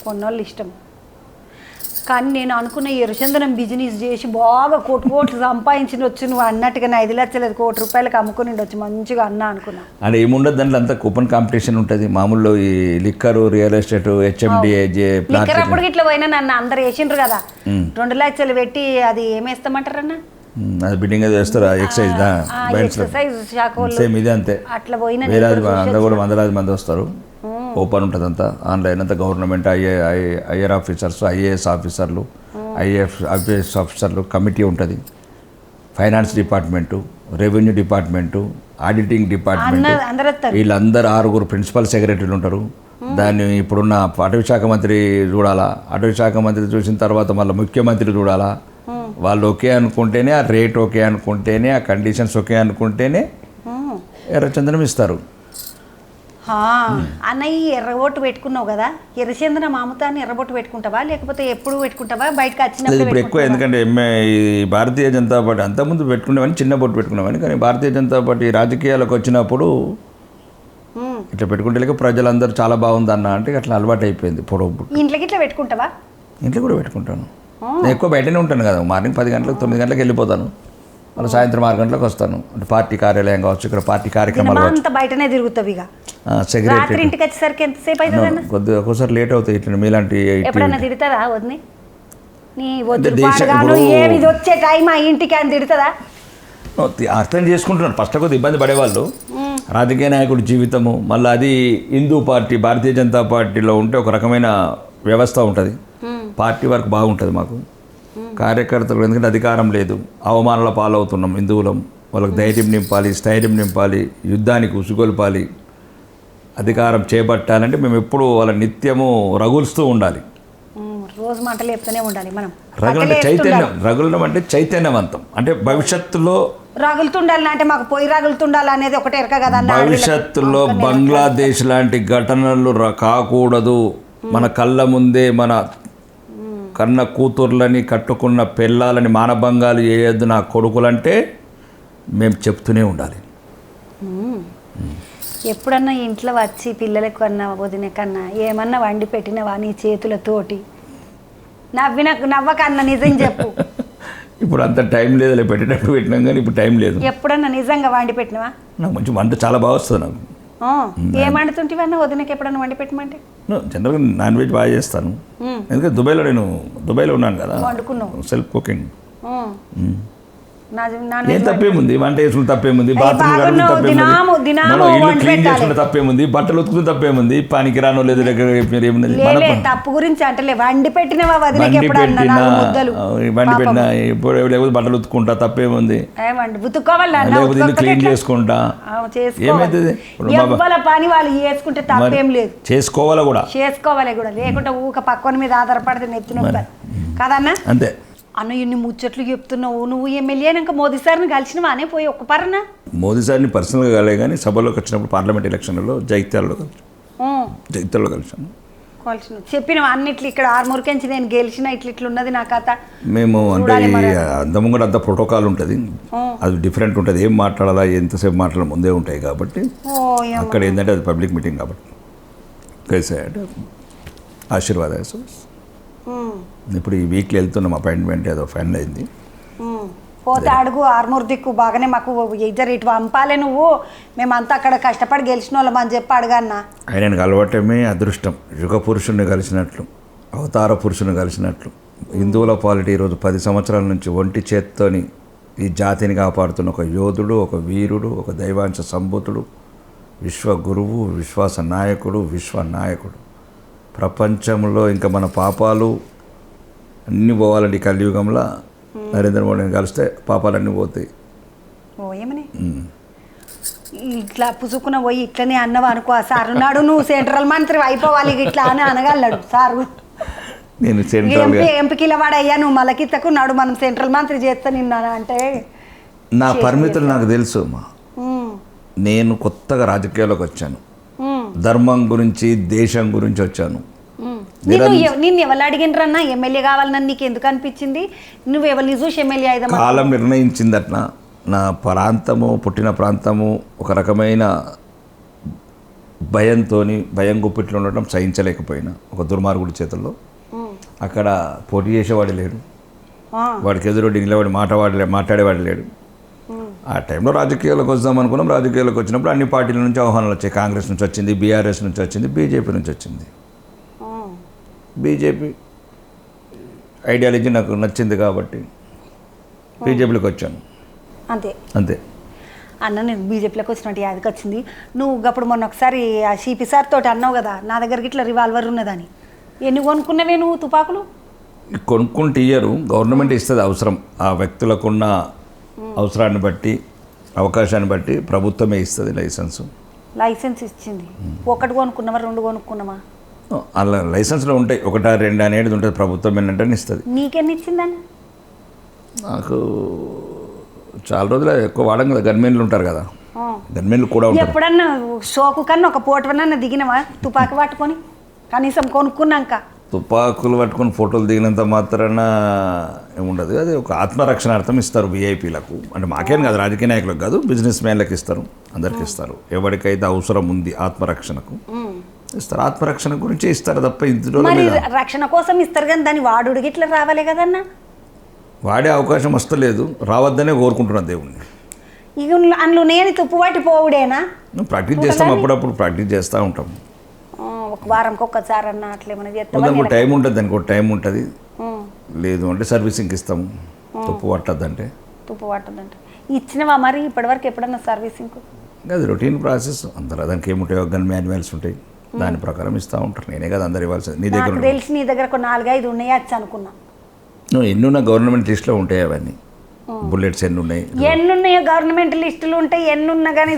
కొన్నోళ్ళు ఇష్టం. కానీ నేను అనుకున్న ఎర్రచందనం బిజినెస్ చేసి బాగా కోట్లు సంపాదించి వచ్చి నువ్వు అన్నట్టుగా 5 లక్షలు 1 కోటి రూపాయలకు అమ్ముకుని వచ్చి మంచిగా అనుకున్నా. అంటే ఏముండదు దాంట్లో, అంతా కూపన్ కాంపిటీషన్ ఉంటుంది. మామూలు ఈ liquor, real estate, HMDA, liquor అప్పుడు ఇట్లా పోయినా నన్ను అందరు వేసిండ్రు కదా, 2 లక్షలు పెట్టి అది ఏమేస్తామంటారన్న, అది బిల్డింగ్ అది వేస్తారు, ఎక్సైజ్ సేమ్ ఇదే అంతే. అట్లా పోయిన అందరూ కూడా వందలాది మంది వస్తారు, ఓపెన్ ఉంటుంది అంతా, ఆన్లైన్ అంతా. గవర్నమెంట్ ఐఆర్ ఆఫీసర్స్, ఐఏఎస్ ఆఫీసర్లు, ఐఏఎస్ ఆఫీసర్లు కమిటీ ఉంటుంది, finance department, revenue department, auditing department, వీళ్ళందరూ 6 ప్రిన్సిపల్ సెక్రటరీలు ఉంటారు. దాన్ని ఇప్పుడున్న అటవీ శాఖ మంత్రి చూడాలా, అటవీ శాఖ మంత్రి చూసిన తర్వాత మళ్ళీ ముఖ్యమంత్రి చూడాలా. వాళ్ళు ఓకే అనుకుంటేనే, ఆ రేట్ ఓకే అనుకుంటేనే, ఆ కండిషన్స్ ఓకే అనుకుంటేనే ఎర్రచందనం ఇస్తారు. అన్నయ్య ఎర్రబొట్టు పెట్టుకున్నావు కదా, ఎర్రచందనం అమ్ముతాన్ని ఎర్రబొట్టు పెట్టుకుంటావా లేకపోతే ఎప్పుడు పెట్టుకుంటావా బయటకు వచ్చినప్పుడు? ఇప్పుడు ఎక్కువ, ఎందుకంటే ఈ భారతీయ జనతా పార్టీ అంతకుముందు పెట్టుకునేవని చిన్న బొట్టు పెట్టుకునేవని, కానీ భారతీయ జనతా పార్టీ రాజకీయాలకు వచ్చినప్పుడు ఇట్లా పెట్టుకుంటే లేక ప్రజలందరూ చాలా బాగుంది అన్న అంటే అట్లా అలవాటు అయిపోయింది. పొడవు ఇంట్లోకి ఇట్లా పెట్టుకుంటావా? ఇంట్లో కూడా పెట్టుకుంటాను. నేను ఎక్కువ బయటనే ఉంటాను కదా, మార్నింగ్ 10 గంటలకు 9 గంటలకు వెళ్ళిపోతాను, మళ్ళీ సాయంత్రం 6 గంటలకు వస్తాను. అంటే పార్టీ కార్యాలయం కావచ్చు, ఇక్కడ పార్టీ కార్యక్రమాలు అంతా బయటనే తిరుగుతావు. ఇక రాత్రి ఇంటికి వచ్చేసరికి ఎంతసేపు అవుతుంది? కొద్దిగా ఒక్కోసారి లేట్ అవుతాయి. ఇట్లా మీలాంటి ఎప్పుడన్నా తిడుతుందా వదిని? నీ ఏమి వచ్చే టైం ఆ ఇంటికి అని తిడుతుందా? అర్థం చేసుకుంటున్నాను. ఫస్ట్ కొద్దిగా ఇబ్బంది పడేవాళ్ళు, రాజకీయ నాయకుడి జీవితము, మళ్ళీ అది హిందూ పార్టీ, భారతీయ జనతా పార్టీలో ఉంటే ఒక రకమైన వ్యవస్థ ఉంటుంది, పార్టీ వర్క్ బాగుంటుంది మాకు. కార్యకర్తలు ఎందుకంటే అధికారం లేదు, అవమానాల పాలవుతున్నాం హిందువులం, వాళ్ళకి ధైర్యం నింపాలి, స్థైర్యం నింపాలి, యుద్ధానికి ఉసుగొల్పాలి. అధికారం చేపట్టాలంటే మేము ఎప్పుడు వాళ్ళ నిత్యము రగులుస్తూ ఉండాలి, రోజు మాటలు చెప్తూనే ఉండాలి. మనం రగులంటే చైతన్యం, రగులడం అంటే చైతన్యవంతం, అంటే భవిష్యత్తులో రగులుతుండాలి అంటే మాకు పొయ్యి రగులుతుండాలి అనేది ఒకటే ఎరక కదా. భవిష్యత్తులో బంగ్లాదేశ్ లాంటి ఘటనలు కాకూడదు, మన కళ్ళ ముందే మన కన్న కూతుర్లని, కట్టుకున్న పిల్లలని మానభంగాలు చేయొద్దు నా కొడుకులంటే మేము చెప్తూనే ఉండాలి. ఎప్పుడన్నా ఇంట్లో వచ్చి పిల్లలకు అన్నా వదిన కన్నా ఏమన్నా వండి పెట్టినవా నీ చేతులతోటి? నవ్వకన్నా నిజం చెప్పు. ఇప్పుడు అంత టైం లేదు, పెట్టేటప్పుడు పెట్టినాం కానీ ఇప్పుడు టైం లేదు. ఎప్పుడన్నా నిజంగా వండి పెట్టినవా? నాకు మంచి వంట చాలా బాగా వస్తుంది. నాకు ఏం వండుతుంటివన్నా వదినకి ఎప్పుడన్నా వండి పెట్టమంటే? జనరల్గా నాన్ వెజ్ బాగా చేస్తాను, ఎందుకంటే దుబాయ్లో ఉన్నాను కదా, వండుకున్నావు సెల్ఫ్ కుకింగ్. ఏం తప్పేముంది, వంట చేసుకుంటే తప్పేముంది, బాత్రూమ్ ఇల్లు క్లీన్ చేసుకుంటే తప్పేముంది, బట్టలు ఉతుకుని తప్పేముంది, పనికి రాను లేదు ఏమున్నది. తప్పు గురించి అంటే వండి పెట్టినా ఇప్పుడు లేకపోతే బట్టలు ఉతుకుంటా తప్పేముంది, లేకపోతే ఇల్లు క్లీన్ చేసుకుంటా ఏమైతుంది. పని వాళ్ళు చేసుకుంటే తప్పేం లేదు, చేసుకోవాలి కూడా లేకుంటే ఊక పక్కన మీద ఆధారపడితే నెత్తిన కదన్నా. అంతే అన్న ఇన్ని ముచ్చట్లు చెప్తున్నావు. నువ్వు ఎమ్మెల్యే అయినాక మోదీ సార్ని కలిసినవా అనే పోయి ఒక్క పరనా? మోదీ సార్ని పర్సనల్గా కలే కానీ సభలోకి వచ్చినప్పుడు పార్లమెంట్ ఎలక్షన్లలో జగిత్యాలలో కలిసాను. చేసుకోవాల్సిన చెప్పిన అన్నిట్లు ఇక్కడ ఆర్మూర్కెంచి నేను గెలిచిన ఇట్లున్నది నా కథ. మేము అంటే అందము కూడా అంత ప్రోటోకాల్ ఉంటుంది, అది డిఫరెంట్ ఉంటుంది. ఏం మాట్లాడాలా ఎంతసేపు మాట్లాడాలి ముందే ఉంటాయి కాబట్టి అక్కడ ఏంటంటే అది పబ్లిక్ మీటింగ్ కాబట్టి కలిసాడు ఆశీర్వాద. ఇప్పుడు ఈ వీక్లో వెళ్తున్నాం, అపాయింట్మెంట్ ఏదో ఫైనల్ అయింది. పోతే అడుగు ఆర్మూర్ దిక్కు బాగానే మాకు ఇద్దరు ఇటు పంపాలే, నువ్వు మేమంతా అక్కడ కష్టపడి గెలిచిన వాళ్ళం అని చెప్పి అడగన్న. ఆయనను కలవటమే అదృష్టం. యుగ పురుషుణ్ణి కలిసినట్లు, అవతార పురుషుని కలిసినట్లు. హిందువుల పాలిటీ ఈరోజు 10 సంవత్సరాల నుంచి ఒంటి చేత్తోని ఈ జాతిని కాపాడుతున్న ఒక యోధుడు, ఒక వీరుడు, ఒక దైవాంశ సంభూతుడు, విశ్వ గురువు, విశ్వాస నాయకుడు, విశ్వ నాయకుడు. ప్రపంచంలో ఇంకా మన పాపాలు అన్నీ పోవాలండి కలియుగంలో. నరేంద్ర మోడీని కలిస్తే పాపాలన్నీ పోతాయి. ఏమని ఇట్లా పుసుకున్న పోయి ఇట్లనే అన్నవా అనుకో, సార్ నాడు నువ్వు సెంట్రల్ మంత్రి అయిపోవాలి ఇట్లా అని అనగలడు సారు. నేను సెంట్రల్ ఎంపీల వాడయ్యా నువ్వు మలకిత్తకు నాడు మనం సెంట్రల్ మంత్రి చేస్తా నిన్న అంటే నా పరిమితులు నాకు తెలుసు. నేను కొత్తగా రాజకీయాల్లోకి వచ్చాను, ధర్మం గురించి దేశం గురించి వచ్చాను. నిన్ను ఎవరు అడిగినరన్నా ఎమ్మెల్యే కావాలని నీకు ఎందుకు అనిపించింది? నువ్వు ఎవరిని చూసి ఎమ్మెల్యే అయిదా? కాలం నిర్ణయించింది అట్లా. నా ప్రాంతము, పుట్టిన ప్రాంతము ఒక రకమైన భయం గుప్పిట్లో ఉండటం సహించలేకపోయినా ఒక దుర్మార్గుడి చేతుల్లో. అక్కడ పోటీ చేసేవాడు లేడు, వాడికి ఎదురు నిలబడి మాట్లాడేవాడు లేడు. ఆ టైంలో రాజకీయాలకు వద్దాం అనుకున్నాం. రాజకీయాలకు వచ్చినప్పుడు అన్ని పార్టీల నుంచి ఆహ్వానాలు వచ్చాయి. కాంగ్రెస్ నుంచి వచ్చింది, బీఆర్ఎస్ నుంచి వచ్చింది, బీజేపీ నుంచి వచ్చింది. బీజేపీ ఐడియాలజీ నాకు నచ్చింది కాబట్టి బీజేపీలోకి వచ్చాను. అంతే అంతే అన్న. నేను బీజేపీలోకి వచ్చినట్టు యాదకి వచ్చింది. నువ్వు అప్పుడు మొన్న ఒకసారి ఆ సిపి సార్ తోటి అన్నావు కదా, నా దగ్గరికి ఇట్లా రివాల్వర్ ఉన్నదని. ఎన్ని కొనుక్కున్నవే నువ్వు తుపాకులు? కొనుక్కుంటే ఇయ్యరు, గవర్నమెంట్ ఇస్తుంది. అవసరం ఆ వ్యక్తులకున్న అవసరాన్ని బట్టి, అవకాశాన్ని బట్టి ప్రభుత్వమే ఇస్తుంది లైసెన్స్ ఇచ్చింది. ఒకటి కొనుక్కున్నావా, 2 కొనుక్కున్నావా? అలా లైసెన్స్లో ఉంటాయి, 1, 2 అనేది ఉంటుంది. ప్రభుత్వం ఏంటంటే ఇస్తుంది. నీకెన్ని ఇచ్చిందని? నాకు చాలా రోజులు ఎక్కువ వాడడం కదా, గన్మెన్లు ఉంటారు కదా, గన్మెన్లు కూడా ఉంటారు. ఎప్పుడన్నా షోకు కన్నా ఒక పోటవన్నా దిగినవా తుపాకి పట్టుకొని? కనీసం కొనుక్కున్నాక తుపాకులు పట్టుకొని ఫోటోలు దిగినంత మాత్రాన ఏముండదు. అది ఒక ఆత్మరక్షణార్థం ఇస్తారు విఐపీలకు. అంటే మాకేం కాదు, రాజకీయ నాయకులకు కాదు, బిజినెస్ మ్యాన్లకు ఇస్తారు, అందరికి ఇస్తారు. ఎవరికైతే అవసరం ఉంది ఆత్మరక్షణకు ఇస్తారు. ఆత్మరక్షణ గురించి ఇస్తారు తప్ప ఇందులో రక్షణ కోసం ఇస్తారు. కానీ దాన్ని వాడుడికి ఇట్లా రావాలి కదన్నా. వాడే అవకాశం వస్తలేదు, రావద్దనే కోరుకుంటున్నా దేవుణ్ణి. ఇక అందులో నేను తుప్పువాటి పోవుడేనా? ప్రాక్టీస్ చేస్తాం, అప్పుడప్పుడు ప్రాక్టీస్ చేస్తూ ఉంటాం. ఒక వారంకి ఒక్కసారి అన్న అట్లేమన్నా చేస్తాం. దానికి ఒక టైం ఉంటుంది, దానికి ఒక టైం ఉంటుంది. లేదు అంటే సర్వీసింగ్ ఇస్తాము. తుప్పు పట్టద్దంటే ఇచ్చినవా మరి ఇప్పటివరకు ఎప్పుడన్నా సర్వీసింగ్? అది రొటీన్ ప్రాసెస్. అందరూ దానికి ఏముంటాయి, గన్ మాన్యువల్స్ ఉంటాయి, దాని ప్రకారం ఇస్తూ ఉంటారు. నేనే కదా అందరు ఇవ్వాల్సింది. నీ దగ్గర తెలిసి నీ దగ్గర ఒక 4-5 ఉన్నాయా అనుకున్నా. నువ్వు ఎన్నున్నా గవర్నమెంట్ లిస్ట్లో ఉంటాయి అవన్నీ. బుల్లెట్స్ ఎన్నున్నాయో గవర్నమెంట్ లిస్టులు ఉంటాయి, ఎన్నున్నా కానీ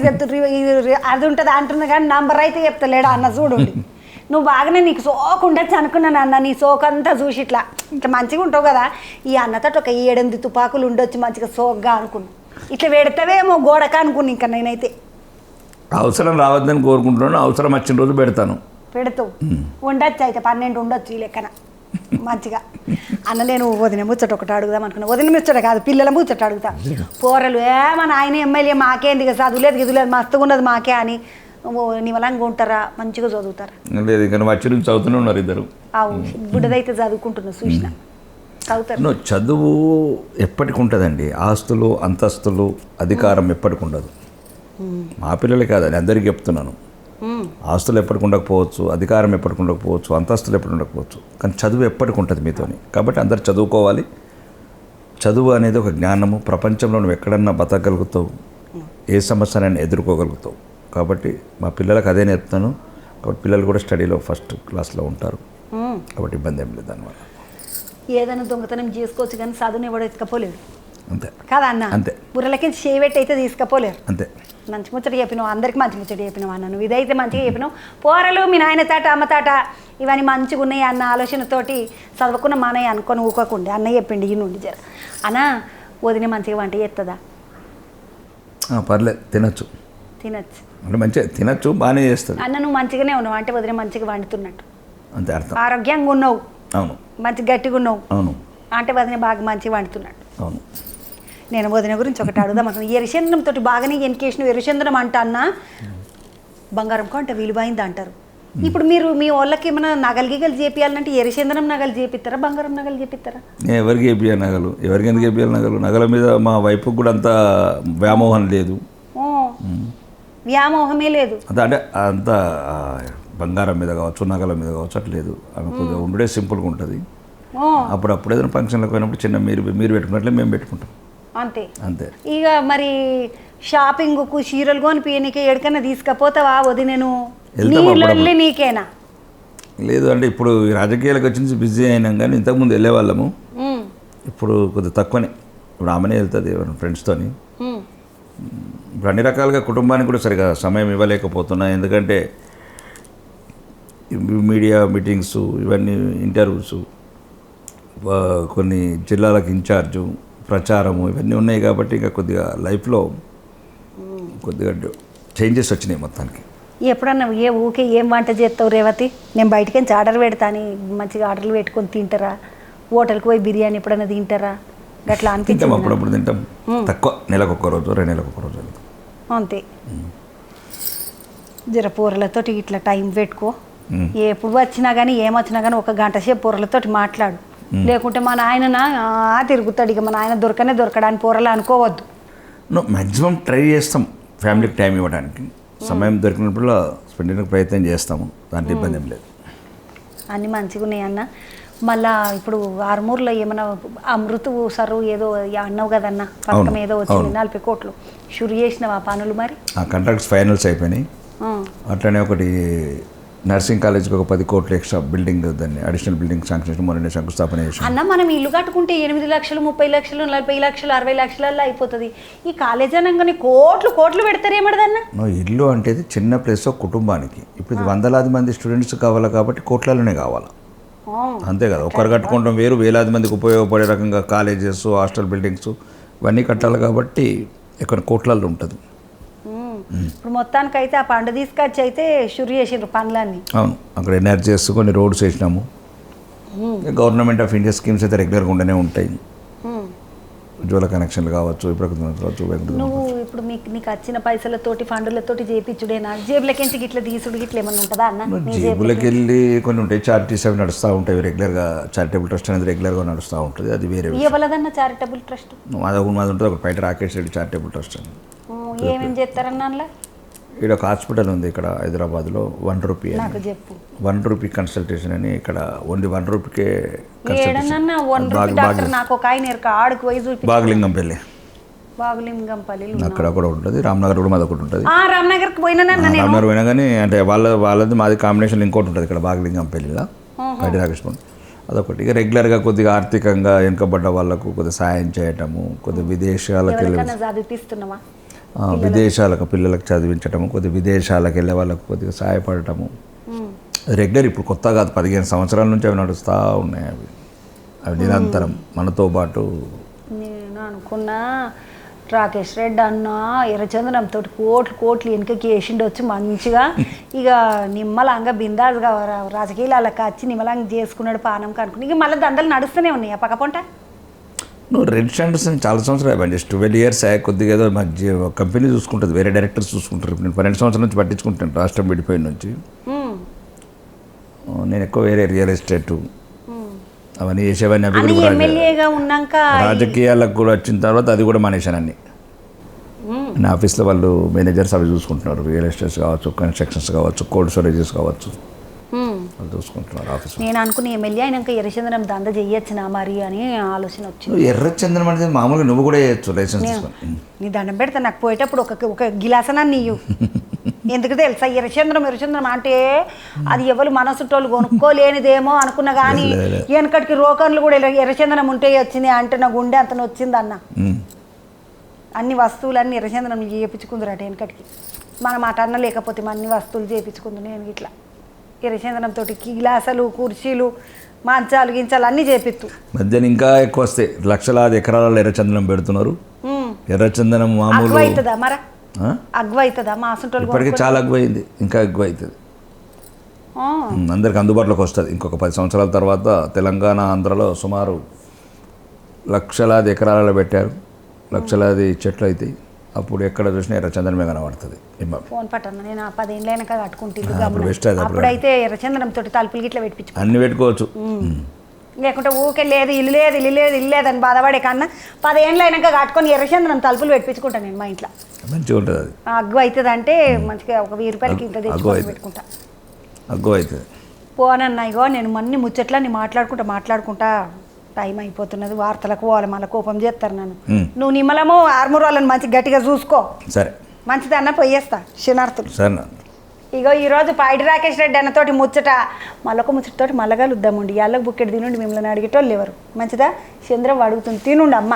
అది ఉంటుంది అంటున్నా కానీ నంబర్ అయితే చెప్తలేడు అన్న. చూడు నువ్వు బాగానే నీకు సోకు ఉండొచ్చు అనుకున్నాను అన్న. నీ సోకు అంతా చూసి ఇట్లా మంచిగా ఉంటావు కదా, ఈ అన్నతో ఒక 7-8 తుపాకులు ఉండొచ్చు మంచిగా సోగ్గా అనుకున్నా. ఇట్లా పెడతావేమో గోడక అనుకున్నా. ఇంకా నేనైతే అవసరం రావద్దని కోరుకుంటున్నాను. అవసరం వచ్చిన రోజు పెడతాను. పెడతావు ఉండొచ్చు, అయితే 12 ఉండొచ్చు ఈ లెక్కన మంచిగా. అన్న నేను వదిన ముచ్చట ఒకటి అడుగుదాం అనుకున్నా. వదిన ముచ్చట కాదు, పిల్లల ముచ్చట అడుగుతా. పోరలు ఏమన్నా ఆయన ఎమ్మెల్యే మాకేంది కదా, చదువులేదు గిదులేదు మస్తుగా ఉన్నది మాకే అని నివలంగా ఉంటారా, మంచిగా చదువుతారా? లేదు, ఇంకా వచ్చి నుంచి చదువుతూనే ఉన్నారు ఇద్దరు. అవును, బుడ్డదైతే చదువుకుంటున్నా చూసిన. చదువుతారు. చదువు ఎప్పటికి ఉంటుందండి. ఆస్తులు, అంతస్తులు, అధికారం ఎప్పటికి ఉండదు. మా పిల్లలే కాదని అందరికీ చెప్తున్నాను. ఆస్తులు ఎప్పటికి ఉండకపోవచ్చు, అధికారం ఎప్పటికి ఉండకపోవచ్చు, అంతస్తులు ఎప్పటికి ఉండకపోవచ్చు, కానీ చదువు ఎప్పటికి ఉంటుంది మీతోని. కాబట్టి అందరు చదువుకోవాలి. చదువు అనేది ఒక జ్ఞానము. ప్రపంచంలో నువ్వు ఎక్కడన్నా బతకగలుగుతావు, ఏ సమస్యనైనా ఎదుర్కోగలుగుతావు. కాబట్టి మా పిల్లలకు అదే నేర్పుతాను. కాబట్టి పిల్లలు కూడా స్టడీలో ఫస్ట్ క్లాస్లో ఉంటారు. కాబట్టి ఇబ్బంది ఏం లేదు దానివల్ల. ఏదైనా దొంగతనం చేసుకోవచ్చు కానీ చదువుని ఎవడో ఎత్తుకపోలేడు. అంతే కదా అన్న? అంతే. బుర్రలకి చేయబెట్టి అయితే తీసుకపోలేరు. అంతే. మంచి ముచ్చట చెప్పినావు, అందరికి మంచి ముచ్చట చెప్పినావు అన్న. నువ్వు ఇదైతే మంచిగా చెప్పినావు. పోరలు మీ నాయన తాట అమ్మ తాట ఇవన్నీ మంచిగా ఉన్నాయి అన్న ఆలోచనతోటి చదువుకున్న మానయ్య అనుకొని ఊకోకుండే. అన్నయ్య చెప్పిండి ఈ నుండి జర అన్న వదిన మంచిగా వంట చేస్తుందా? పర్లేదు, తినచ్చు అంటే మంచిగా తినచ్చు, బాగానే చేస్తుంది అన్న. నువ్వు మంచిగానే ఉన్నావు అంటే వదిన మంచిగా వండుతున్నట్టు. అంతే అర్థం. ఆరోగ్యంగా ఉన్నావు, అవును మంచి గట్టిగా ఉన్నావు అవును అంటే వదిన బాగా మంచిగా వండుతున్నాడు. అవును. నేను వదిన గురించి ఒకటి అడుగుదాం అనుకున్నాను. ఎర్రచందనం తోటి బాగానే ఎన్కేషన్ ఎర్రచందనం అంట అన్న బంగారం కొంట విలువైంది అంటారు. ఇప్పుడు మీరు మీ వాళ్ళకి ఏమైనా నగలు గిగలు చేపియాలంటే ఎర్రచందనం నగలు చేపిస్తారా, బంగారం నగలు చేపిస్తారా? నేను ఎవరికి వేపియాలి నగలు, ఎవరికి ఎందుకు వేపియాలి నగలు? నగల మీద మా వైపుకి కూడా అంత వ్యామోహం లేదు. ఓ వ్యామోహమే లేదు అంటే అంత బంగారం మీద కావచ్చు, నగల మీద కావచ్చు అట్లేదు. ఆమె కొద్దిగా ఉండే సింపుల్గా ఉంటుంది. ఓ అప్పుడు ఏదైనా ఫంక్షన్లకు పోయినప్పుడు చిన్న మీరు పెట్టుకున్నట్లే మేము పెట్టుకుంటాం అంతే అంతే. ఇక మరి షాపింగ్కు చీరలు కొనిపోయినకే ఎక్కడికైనా తీసుకపోతావా వదినను? వెళ్తాం నీళ్ళు అప్పుడప్పుడు. నీకేనా? లేదు అంటే ఇప్పుడు ఈ రాజకీయాలకు వచ్చి బిజీ అయినాం, కానీ ఇంతకుముందు వెళ్ళేవాళ్ళము. ఇప్పుడు కొద్దిగా తక్కువనే. ఇప్పుడు ఆమెనే వెళ్తుంది ఎవరైనా ఫ్రెండ్స్తోని. ఇప్పుడు అన్ని రకాలుగా కుటుంబానికి కూడా సరిగా సమయం ఇవ్వలేకపోతున్నా. ఎందుకంటే మీడియా మీటింగ్స్, ఇవన్నీ ఇంటర్వ్యూస్, కొన్ని జిల్లాలకు ఇన్ఛార్జు, ప్రచారము, ఇవన్నీ ఉన్నాయి కాబట్టి ఇంకా కొద్దిగా లైఫ్లో కొద్దిగా చేంజెస్ వచ్చినాయి మొత్తానికి. ఎప్పుడన్నా ఊకే ఏం వంట చేస్తావు రేవతి? నేను బయటికి నుంచి ఆర్డర్ పెడతాను, మంచిగా ఆర్డర్లు పెట్టుకొని తింటారా? హోటల్కి పోయి బిర్యానీ ఎప్పుడన్నా తింటారా? అట్లా తింటాం, అనిపించింది అప్పుడప్పుడు తింటాం. తక్కువ, నెలకు ఒక్క రోజు, 2 నెలలకు ఒక్క రోజు వెళ్తాం అంతే. జర పూరలతోటి ఇట్లా టైం పెట్టుకో. ఎప్పుడు వచ్చినా కానీ ఏమొచ్చినా కానీ ఒక గంట సేపు పూరలతోటి మాట్లాడు. లేకుంటే మా నాయన తిరుగుతాడు. ఇక మా నాయన దొరకడానికి పూరలు అనుకోవద్దు. మ్యాక్సిమం ట్రై చేస్తాం ఫ్యామిలీకి టైం ఇవ్వడానికి. సమయం దొరికినప్పుడు స్పెండ్ చేయడానికి ప్రయత్నం చేస్తాము, దాంట్లో ఇబ్బంది ఏం లేదు. అన్నీ మంచిగా ఉన్నాయి అన్న. మళ్ళా ఇప్పుడు ఆరుమూరులో ఏమైనా అమృతు సరు ఏదో అన్నావు కదన్న, పథకం ఏదో వచ్చింది 40 కోట్లు. షురు చేసినావు ఆ పనులు? మరి ఆ కాంట్రాక్ట్స్ ఫైనల్స్ అయిపోయినాయి. అట్లనే ఒకటి నర్సింగ్ కాలేజ్కి ఒక 10 కోట్లు ఎక్స్ట్రా బిల్డింగ్, దాన్ని అడిషనల్ బిల్డింగ్ శాంక్షన్ మొన్న శంకుస్థాపన చేసి. అన్న మనం ఇల్లు కట్టుకుంటే 8 లక్షలు, 30 లక్షలు, 40 లక్షలు, 60 లక్షలలో అయిపోతుంది. ఈ కాలేజ్ అనగానే కోట్లు పెడతారేమడదన్న? ఇల్లు అంటే చిన్న ప్లేస్ కుటుంబానికి. ఇప్పుడు ఇది వందలాది మంది స్టూడెంట్స్ కావాలి కాబట్టి కోట్లలోనే కావాలి. అంతే కదా, ఒక్కరు కట్టుకుంటాం వేరు, వేలాది మందికి ఉపయోగపడే రకంగా కాలేజెస్, హాస్టల్ బిల్డింగ్స్ ఇవన్నీ కట్టాలి కాబట్టి ఇక్కడ కోట్లలో ఉంటుంది. ఇప్పుడు మొత్తానికైతే ఆ పండు తీసుకొచ్చి అయితే షురు చేసిండ్రు పనులన్నీ. అవును, అక్కడ ఎన్ఆర్జీఎస్ కొన్ని రోడ్స్ వేసినాము. గవర్నమెంట్ ఆఫ్ ఇండియా స్కీమ్స్ అయితే రెగ్యులర్గా ఉండనే ఉంటాయి. ఉజ్వల కనెక్షన్లు కావచ్చు, ఇప్పుడు నువ్వు ఇప్పుడు నీకు వచ్చిన పైసలతోటి ఫండులతోటి చేయించుడేనా? జేబులకించి గిట్ల తీసుడు గిట్ల ఏమన్నా ఉంటుందా అన్న? జేబులకి వెళ్ళి కొన్ని ఉంటాయి, చారిటీస్ అవి నడుస్తూ ఉంటాయి రెగ్యులర్గా. చారిటబుల్ ట్రస్ట్ అనేది రెగ్యులర్గా నడుస్తూ ఉంటుంది, అది వేరే. ఇవ్వలేదన్న చారిటబుల్ ట్రస్ట్? మాది ఉంటుంది ఒకటి, బయట రాకేష్ రెడ్డి చారిటబుల్ ట్రస్ట్ అని. ఏమేమి చేస్తారన్న అందులో? ఇక్కడ ఒక హాస్పిటల్ ఉంది ఇక్కడ హైదరాబాద్లో, 1 రూపీ అని. నాకు చెప్పు. 1 రూపీ కన్సల్టేషన్ అని ఇక్కడ ఓన్లీ 1 రూపీకే ఏడన్నా 1 రూపీ డాక్టర్ నాకు ఒక ఆయన ఆడుకు పోయి చూపి. బాగలింగంపల్లి, బాగులింగంపల్లి అక్కడ కూడా ఉంటుంది. రామ్నగర్ కూడా మాది ఒకటి ఉంటుంది. రామ్నగర్కి పోయినా రామ్నగర్ పోయినా కానీ అంటే వాళ్ళది మాది కాంబినేషన్ ఇంకోటి ఉంటుంది ఇక్కడ బాగలింగంపల్లిలో, బయట రాకేశ్వరం. అదొకటి. ఇక రెగ్యులర్గా కొద్దిగా ఆర్థికంగా వెనుకబడ్డ వాళ్ళకు కొద్దిగా సాయం చేయటము, కొద్దిగా విదేశాలకు వెళ్ళి చదివిస్తున్నావా? విదేశాలకు పిల్లలకు చదివించటము, కొద్దిగా విదేశాలకు వెళ్ళే వాళ్ళకు కొద్దిగా సహాయపడటము రెగ్యులర్. ఇప్పుడు కొత్త కాదు, 15 సంవత్సరాల నుంచి అవి నడుస్తూ ఉన్నాయి. అవి నిరంతరం మనతో పాటు. నేను అనుకున్నా రాకేష్ రెడ్డి అన్న ఎర్రచందనంతో కోట్లు వెనుకకి వేసిండొచ్చు మంచిగా. ఇక నిమ్మలంగా బిందాలుగా రాజకీయాలకు వచ్చి నిమ్మలంగా చేసుకున్నాడు పానం కనుక్కుని. ఇక మళ్ళీ దండలు నడుస్తూనే ఉన్నాయి ఆ పక్క పొంట. నువ్వు రెడ్ షాండర్స్ చాలా సంవత్సరాలు అయిపోయింది, జస్ట్ 12 years కొద్దిగా ఏదో మధ్య కంపెనీ చూసుకుంటుంది, వేరే డైరెక్టర్స్ చూసుకుంటారు. నేను 12 సంవత్సరాల నుంచి పట్టించుకుంటాను, రాష్ట్రం విడిపోయిన నుంచి. నేను ఎక్కువ వేరే రియల్ ఎస్టేట్ అవన్నీ చేసేవన్నీ. అవి కూడా ఎమ్మెల్యేగా ఉన్నాక రాజకీయాలకు కూడా వచ్చిన తర్వాత అది కూడా మానేశాను అన్ని. నా ఆఫీస్లో వాళ్ళు మేనేజర్స్ అవి చూసుకుంటున్నారు, రియల్ ఎస్టేట్స్ కావచ్చు, కన్స్ట్రక్షన్స్ కావచ్చు, కోల్డ్ స్టోరేజెస్ కావచ్చు, వాళ్ళు చూసుకుంటున్నారు ఆఫీస్. నేను అనుకున్న ఎమ్మెల్యే అయినాక ఎర్రచందనం దంద చెయ్యొచ్చునా మరి అని ఆలోచన వచ్చింది. ఎర్రచందనం అనేది మామూలుగా నువ్వు కూడా చేయొచ్చు లైసెన్స్ తీసుకొని. నీ దండం పెడతా, నాకు పోయేటప్పుడు ఒక గిలాసనా నీయు. ఎందుకు తెలుసా, ఎర్రచంద్రం అంటే అది ఎవరు మనసుటోళ్ళు కొనుక్కోలేనిదేమో అనుకున్నా కానీ వెనకటికి రోకన్లు కూడా ఎర్రచందనం ఉంటే వచ్చింది అంటే నా గుండె అంతను వచ్చింది అన్న. అన్ని వస్తువులన్నీ ఎర్రచందనం చేయించుకుందరట వెనకటికి. మనం అట అన్న లేకపోతే అన్ని వస్తువులు చేయించుకుంది. నేను ఇట్లా ఎర్రచందనంతో గ్లాసులు, కుర్చీలు, మంచాలు, గించాలు అన్నీ చేపిత్తు. మధ్యాహ్నం ఇంకా ఎక్కువ వస్తాయి, లక్షలాది ఎకరాలలో ఎర్రచందనం పెడుతున్నారు. ఎర్రచందనం మామూలు అవుతుందా మరి? అగ్వ అవుతుందా? మా అసంటోళ్ళు ఇప్పటికే చాలా అగ్గు అయింది, ఇంకా అగ్గు అవుతుంది. అందరికి అందుబాటులోకి వస్తుంది. ఇంకొక 10 సంవత్సరాల తర్వాత తెలంగాణ ఆంధ్రలో సుమారు లక్షలాది ఎకరాలలో పెట్టారు, లక్షలాది చెట్లు అవుతాయి. అప్పుడు ఎక్కడ చూసినా ఎర్రచందనమే కనబడుతుంది. ఫోన్ పట్టన్న నేను 10 ఏళ్ళ వెనక కట్టుకుంటుంది. అప్పుడు బెస్ట్ అది. అప్పుడైతే ఎర్రచందనం తోటి తలుపులు గిట్ల పెట్టించు అన్ని పెట్టుకోవచ్చు. లేకుంటే ఊకే లేదు ఇల్లు లేదు ఇల్లు లేదు ఇల్లు లేదని బాధపడే కన్నా 10 ఏళ్ళ అయినాక కట్టుకొని ఎర్రచందనం తలుపులు పెట్టించుకుంటాను నేను మా ఇంట్లో. మంచిగా ఉంటుంది అది. అగ్గు అవుతుంది అంటే మంచిగా ఒక 1000 రూపాయలకి ఇంత తెచ్చుకొని పెట్టుకుంటా. అగ్గో అవుతుంది. పోనన్నా ఇగో నేను మన్ని ముచ్చట్లని మాట్లాడుకుంటా టైం అయిపోతున్నది. వార్తలకు పోవాలి, మళ్ళీ కోపం చేస్తారు నన్ను. నువ్వు నిమ్మలము ఆర్మూర్ వాళ్ళని మంచి గట్టిగా చూసుకో. సరే మంచిదన్న పోయేస్తా శనార్థులు. సరే. ఇగో ఈరోజు పాయిడి రాకేష్ రెడ్డి అన్నతోటి ముచ్చట మళ్ళొక ముచ్చటతోటి మళ్ళగలుద్దామండి. ఇళ్ళకి బుక్కెడు తినుండి మిమ్మల్ని అడిగేటోళ్ళు ఎవరు. మంచిదా? చంద్రం అడుగుతుంది తినుండి అమ్మ.